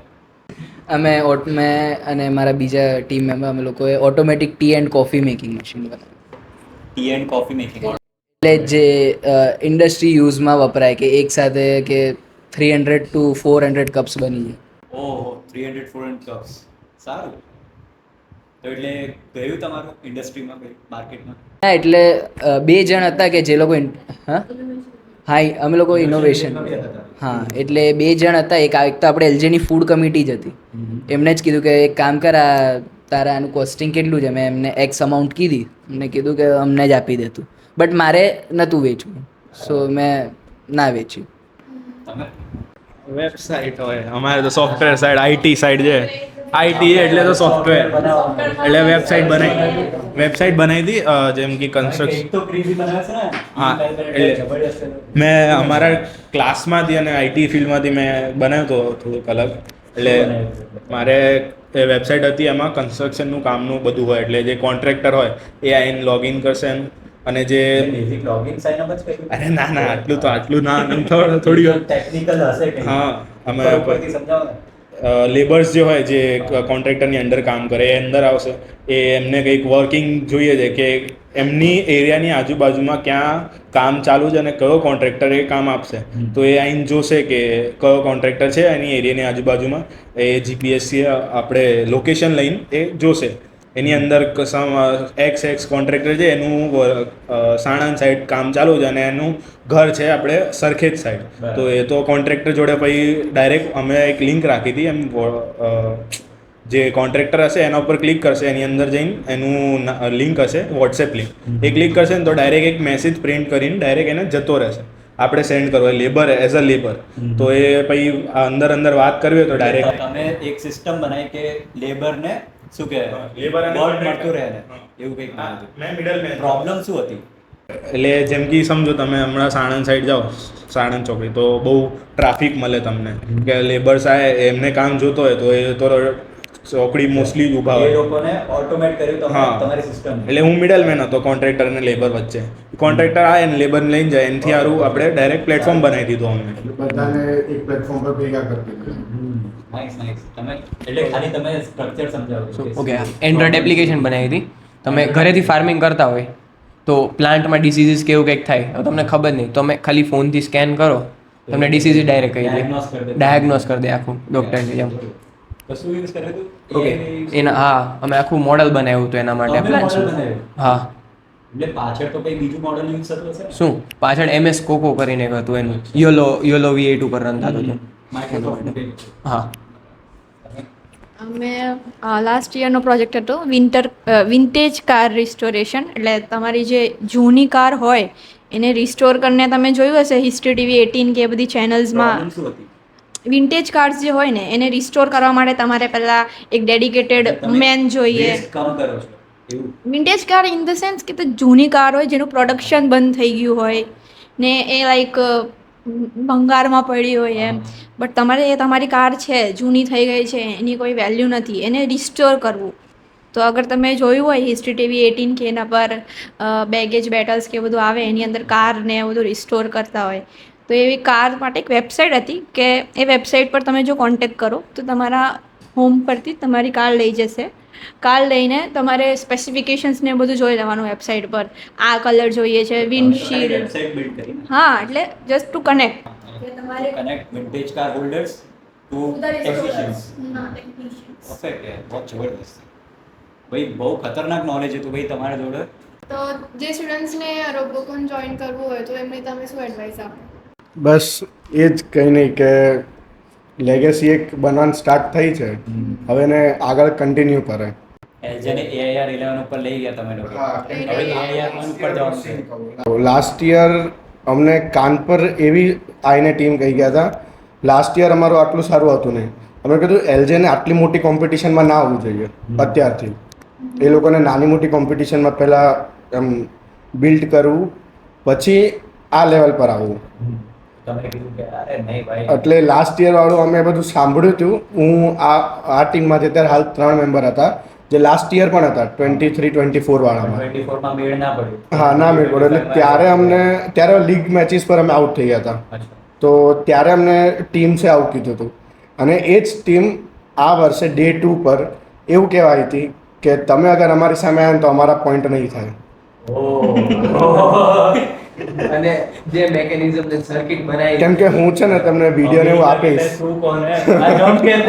મેં અને મારા બીજા ટીમ મેમ્બર અમે લોકોએ automatic T and coffee making machine બનાવ્યું. ટી એન્ડ કોફી મેકિંગ, એટલે જે ઇન્ડસ્ટ્રી યુઝમાં વપરાય કે એક સાથે કે 300 to 400 કપ્સ બની જાય. ઓહો 300 400 કપ્સ, સારું. તો એટલે ગયું તમારું ઇન્ડસ્ટ્રીમાં કંઈ માર્કેટમાં? હા, એટલે 2 જણ હતા કે જે લોકો હા અમે લોકો ઇનોવેશન, હા એટલે 2 જણ હતા. એક તો આપણે એલજીની ફૂડ કમિટી જ હતી, એમને જ કીધું કે એક કામ કર, આ તારા આનું કોસ્ટિંગ કેટલું છે, મેં એમને એક્સ અમાઉન્ટ કીધી, એમને કીધું કે અમને જ આપી દેતું, બટ મારે નહોતું વેચવું, સો મેં ના વેચ્યું. તમે વેબસાઇટ હોય, અમારે તો સોફ્ટવેર સાઈડ, આઈટી સાઈડ છે. આઈટી એટલે તો સોફ્ટવેર, એટલે વેબસાઇટ બનાવી હતી, જેમ કે કન્સ્ટ્રક્શન. એક તો ક્રેઝી બનાવે છે ને? હા, એટલે જબરદસ્ત. મેં અમારા ક્લાસમાંથી અને આઈટી ફિલ્ડમાંથી મેં બનાવ્યો હતો થોડુંક અલગ. એટલે મારે એ વેબસાઇટ હતી, એમાં કન્સ્ટ્રક્શનનું કામનું બધું હોય, એટલે જે કોન્ટ્રાક્ટર હોય એ આઈને લોગિન કરશે અને જે બેઝિક લોગિન સાઇન અપ જ કર્યું? અરે ના ના, આટલું ના, થોડી ટેકનિકલ હશે કે? હા, અમે ઉપરથી સમજાવો ને. લેબર્સ જે હોય જે કોન્ટ્રાક્ટરની અંડર કામ કરે એ અંદર આવશે, એ એમને કંઈક વર્કિંગ જોઈએ છે કે એમની એરિયાની આજુબાજુમાં ક્યાં કામ ચાલુ છે અને કયો કોન્ટ્રાક્ટર એ કામ આપશે. તો એ આઈને જોશે કે કયો કોન્ટ્રાક્ટર છે એની એરિયાની આજુબાજુમાં, એ જીપીએસથી આપણે લોકેશન લઈને એ જોશે. એની અંદર એક્સ કોન્ટ્રાક્ટર છે, એનું સાણંદ સાઈડ કામ ચાલુ છે અને એનું ઘર છે આપણે સરખેજ સાઈડ. તો એ તો કોન્ટ્રાક્ટર જોડે પછી ડાયરેક્ટ અમે એક લિંક રાખી હતી, એમ જે કોન્ટ્રાક્ટર હશે એના ઉપર ક્લિક કરશે, એની અંદર જઈને એનું લિંક હશે વોટ્સએપ લિંક, એ ક્લિક કરશે ને તો ડાયરેક્ટ એક મેસેજ પ્રિન્ટ કરીને ડાયરેક્ટ એને જતો રહેશે, આપણે સેન્ડ કરવો લેબર એઝ અ લેબર. તો એ પછી અંદર વાત કરવી હોય તો ડાયરેક્ટ તમે એક સિસ્ટમ બનાવી કે લેબરને શું કહેવાય, લેબર અને વર્ક મળતું રહે ને એવું કંઈક બનાવ્યું. મેં મિડલમેન. પ્રોબ્લેમ શું હતી? એટલે જેમ કે સમજો તમે હમણાં સાણંદ સાઈડ જાઓ, સાણંદ ચોકડી, તો બહુ ટ્રાફિક મળે તમને કે લેબર્સ આવે એમને કામ જોતો હોય તો એ તો ચોકડી મોસ્ટલી જ ઊભા એ હોય. લોકોને ઓટોમેટ કર્યું તમે હા. તમારી સિસ્ટમ. એટલે હું મિડલમેન હતો કોન્ટ્રાક્ટર અને લેબર વચ્ચે. કોન્ટ્રાક્ટર આવે ને લેબરને લઈને જાય, એનાથી સારું આપણે ડાયરેક્ટ પ્લેટફોર્મ બનાવી દીધું અમને. બધાને એક પ્લેટફોર્મ પર ભેગા કરી દીધું. Nice nice. તમે એટલે ખાલી તમે સ્ટ્રક્ચર સમજાવો. ઓકે, એન્ડ્રોઈડ એપ્લિકેશન બનાવી હતી. તમે ઘરેથી ફાર્મિંગ કરતા હોય તો પ્લાન્ટમાં ડિસીઝીસ કેવું કંઈક થાય, હવે તમને ખબર નહીં, તમે ખાલી ફોનથી સ્કેન કરો, તમને ડિસીઝ ડાયરેક્ટ કહી દે, ડાયગ્નોસ કરી દે આખું ડૉક્ટરની જેમ. તો શું યુઝ કર્યું હતું? ઓકે, એના હા અમે આખું મોડલ બનાવ્યું હતું એના માટે. તમે પ્લાન્સ model બનાવ્યું? હા. એટલે પાછળ તો કઈ બીજું મોડલ યુઝ થતું હશે ને? શું પાછળ MS કોકો કરીને એક હતું, એનું યોલો V8 ઉપર રન થતું હતું. માઇક્રોસોફ્ટ. હા. અમે લાસ્ટ યરનો પ્રોજેક્ટ હતો વિન્ટેજ કાર રિસ્ટોરેશન. એટલે તમારી જે જૂની કાર હોય એને રિસ્ટોર કરીને, તમે જોયું હશે હિસ્ટ્રી TV 18 કે એ બધી ચેનલ્સમાં, Problem શું હતી? વિન્ટેજ કાર્સ જે હોય ને એને રિસ્ટોર કરવા માટે તમારે પહેલાં એક ડેડિકેટેડ તમે મેન જોઈએ. waste કામ કરો છો એવું? Vintage car in the sense કે તે જૂની કાર હોય જેનું પ્રોડક્શન બંધ થઈ ગયું હોય ને એ લાઈક ભંગારમાં પડી હોય એમ, બટ તમારી કાર છે જૂની થઈ ગઈ છે, એની કોઈ વેલ્યુ નથી, એને રિસ્ટોર કરવું. તો અગર તમે જોયું હોય હિસ્ટ્રી TV 18 કે એના પર બેગેજ બેટલ્સ કે બધું આવે, એની અંદર કાર ને એ બધું રિસ્ટોર કરતા હોય, તો એવી કાર માટે એક વેબસાઇટ હતી કે એ વેબસાઇટ પર તમે જો કોન્ટેક્ટ કરો તો તમારા હોમ પરથી તમારી કાર લઈ જશે. કાર લઈને તમારે સ્પેસિફિકેશન્સ ને બધું જોઈ લેવાનું વેબસાઇટ પર, આ કલર જોઈએ છે, વિન્ડશીલ્ડ. વેબસાઇટ બિલ્ડ કરી. હા, એટલે જસ્ટ ટુ કનેક્ટ તમારે connect vintage car holders to technicians. Perfect યાર, બહુ જબરદસ્ત. ભાઈ બહુ ખતરનાક નોલેજ હતું ભાઈ તમારા જોડે. તો જે સ્ટુડન્ટ્સને રોબોકોન જોઈન કરવું હોય તો એમને તમે શું એડવાઇસ આપો? બસ એ જ કંઈ નહીં કે લેગેસી એક બનવાનું સ્ટાર્ટ થઈ છે, હવે એને આગળ કન્ટિન્યુ કરે. એલજે ને AIR 11 ઉપર લઈ ગયા તમે લોકો, હવે AIR 1 ઉપર જવાનું છે. લાસ્ટ યર અમને કાન પર એવી આઈને ટીમ કહી ગયા હતા, લાસ્ટ યર અમારું આટલું સારું હતું નહીં, અમે કીધું એલજેને આટલી મોટી કોમ્પિટિશનમાં ના આવવું જોઈએ અત્યારથી, એ લોકોને નાની મોટી કોમ્પિટિશનમાં પહેલાં એમ બિલ્ડ કરવું, પછી આ લેવલ પર આવવું. તમે કીધું કે અરે નહીં ભાઈ, એટલે લાસ્ટ યર વાળું અમે બધું સાંભળ્યું હતું. હું આ ટીમમાંથી અત્યારે હાલ 3 મેમ્બર હતા જે લાસ્ટ યર પણ હતા 23-24 વાળામાં. 24 માં મેળ ના પડ્યું. હા, ના મેળ પડ્યો. એટલે ત્યારે લીગ મેચીસ પર અમે આઉટ થઈ ગયા હતા, તો ત્યારે અમને ટીમ્સે આવું કીધું હતું. અને એ જ ટીમ આ વર્ષે ડે 2 પર એવું કહેવાય હતી કે તમે અગર અમારી સામે આવ્યા તો અમારા પોઈન્ટ નહીં થાય. અને જે મેકેનિઝમ ને સર્કિટ બનાવી, કેમ કે હું છે ને તમને વિડીયો ને એવું આપીશ, તું કોણ હે? I don't care.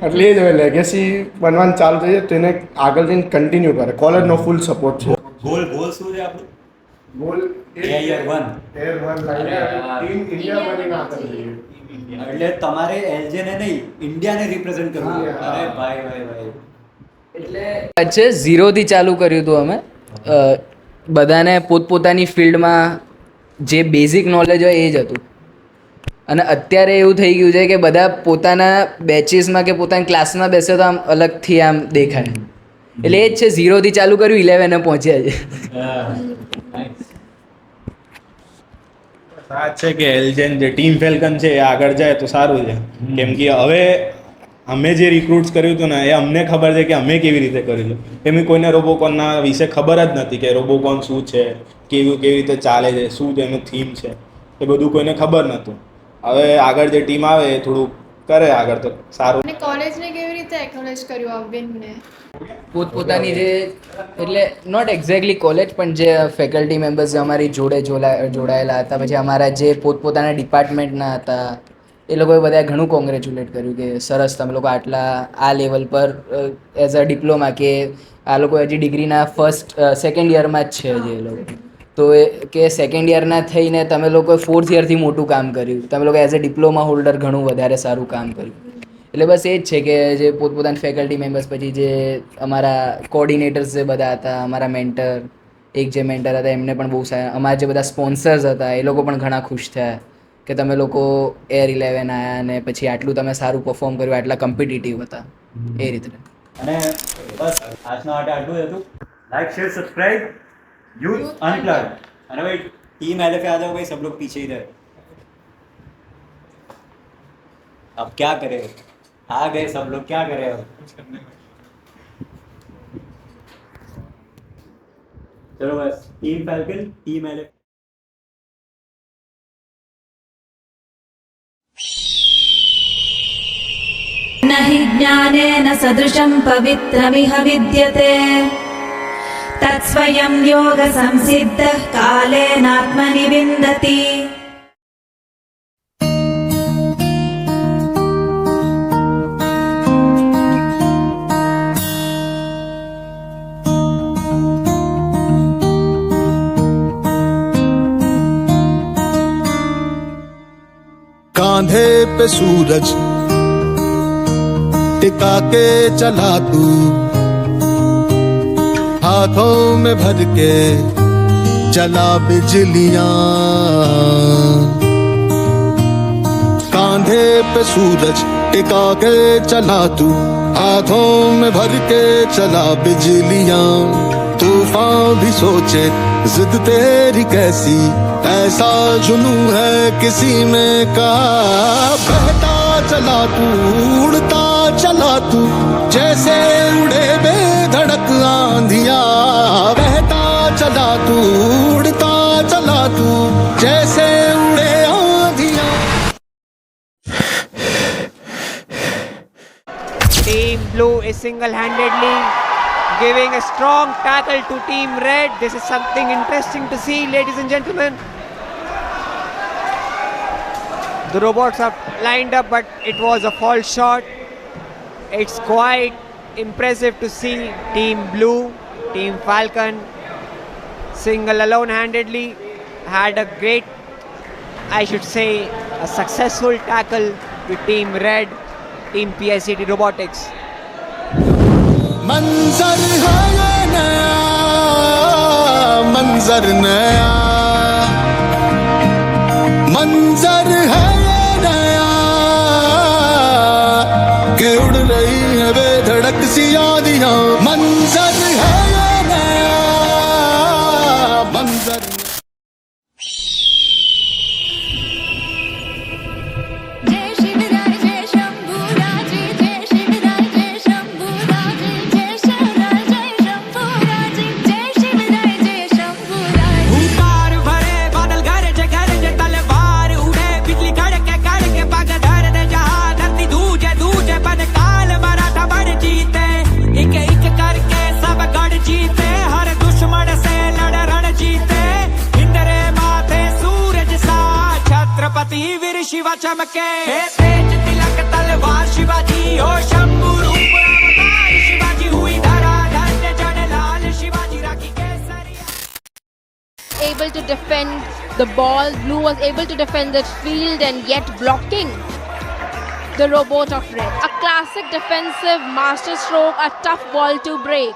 એટલે એ જ હવે લેગેસી બનવાનું ચાલુ થઈ જાય તો એને આગળ જઈને કન્ટિન્યુ કરે. કોલેજનો ફૂલ સપોર્ટ છે. ગોલ શું છે આપણું? Goal AIR 1. એટલે તમારે એલજે ને નહીં, ઇન્ડિયાને રિપ્રેઝેન્ટ કરવું. અરે ભાઈ. એટલે વચ્ચે 0થી ચાલુ કર્યું હતું અમે. બધાને પોતપોતાની ફિલ્ડમાં જે બેઝિક નોલેજ હોય એ જ હતું. અને અત્યારે એવું થઈ ગયું છે કે બધા પોતાના બેચીસમાં કે પોતાના ક્લાસમાં બેસે તો આમ અલગથી આમ દેખાય. એટલે એ જ છે, 0થી ચાલુ કર્યું, 11 પહોંચ્યા છે. સાચ છે કે એલજેન જે ટીમ ફેલ્કન છે એ આગળ જાય તો સારું છે, કેમ કે હવે અમે જે રિક્રુટ્સ કર્યું હતું ને એ અમને ખબર છે કે અમે કેવી રીતે કરેલું. એમ કોઈને રોબોકોનના વિશે ખબર જ નથી કે રોબોકોન શું છે, કેવી રીતે ચાલે છે, શું છે એનું થીમ છે, એ બધું કોઈને ખબર નહોતું. હવે આગળ જે ટીમ આવે એ થોડું કરે આગળ તો સારું. અને કોલેજને કેવી રીતે એક્નોલેજ કર્યું આ વિનને? પોતપોતાની જે એટલે નોટ એક્ઝેક્ટલી કોલેજ પણ જે ફેકલ્ટી મેમ્બર્સ અમારી જોડે જોડાયેલા હતા, પછી અમારા જે પોતપોતાના ડિપાર્ટમેન્ટના હતા એ લોકોએ બધાએ ઘણું કોંગ્રેચ્યુલેટ કર્યું કે સરસ તમે લોકો આટલા આ લેવલ પર એઝ અ ડિપ્લોમા, કે આ લોકો હજી ડિગ્રીના સેકન્ડ યરમાં જ છે જે લોકો, તો એ કે સેકન્ડ યરના થઈને તમે લોકોએ 4th યરથી મોટું કામ કર્યું, તમે લોકો એઝ અ ડિપ્લોમા હોલ્ડર ઘણું વધારે સારું કામ કર્યું. એટલે બસ એ જ છે કે જે પોતપોતાના ફેકલ્ટી મેમ્બર્સ, પછી જે અમારા કોર્ડિનેટર્સ જે બધા હતા, અમારા મેન્ટર, એક જે મેન્ટર હતા એમને પણ બહુ સારા, અમારા જે બધા સ્પોન્સર્સ હતા એ લોકો પણ ઘણા ખુશ થયા કે તમે લોકો AIR 11 આવ્યા અને પછી આટલું તમે સારું પરફોર્મ કર્યું, આટલા કોમ્પિટિટિવ હતા એ રીતે. અને બસ આજના માટે આટલું જ હતું. Like share subscribe youth unplug. અને ભાઈ टीम LFA आ जाओ भाई, सब लोग पीछे इधर. अब क्या करें, आ गए सब लोग, क्या करें अब. चलो बस टीम फैल्कन, टीम LFA. न हि ज्ञानेन सदृशं पवित्रमिह विद्यते तत्स्वयं योगसंसिद्धः कालेनात्मनि विन्दति. कांधे पे सूरज टिका के चला तू, हाथों में भर के चला बिजलियां. कांधे पे सूरज टिका के चला तू, हाथों में भर के चला बिजलियां. तूफान भी सोचे जिद तेरी कैसी, ऐसा जुनू है किसी में का. बहता चला तू, उड़ता चला तू, जैसे उड़े बेधड़क आंधियां. बहता चला तू, उड़ता चला तू, जैसे उड़े आंधियां. Team Blue is single-handedly giving a strong tackle to Team Red. This is something interesting to see, ladies and gentlemen. The robots are lined up, but it was a false shot. It's quite impressive to see Team Blue, Team Falcon, alone-handedly had a great, I should say, a successful tackle with Team Red, Team PICT Robotics. मंजर है ये नया, मंजर नया, मंजर है ये नया, के उड़ रही है बेधड़क सी यादियां, मंजर है ये नया, मंजर शिवा चमके तेज तिलक तलवार शिवाजी ओ शंभू रूप अवतार शिवाजी हुई धरा धन्य जन लाल शिवाजी राखी केसरिया. Able to defend the ball, blue was able to defend the field and yet blocking the robot of red. A classic defensive masterstroke, a tough ball to break.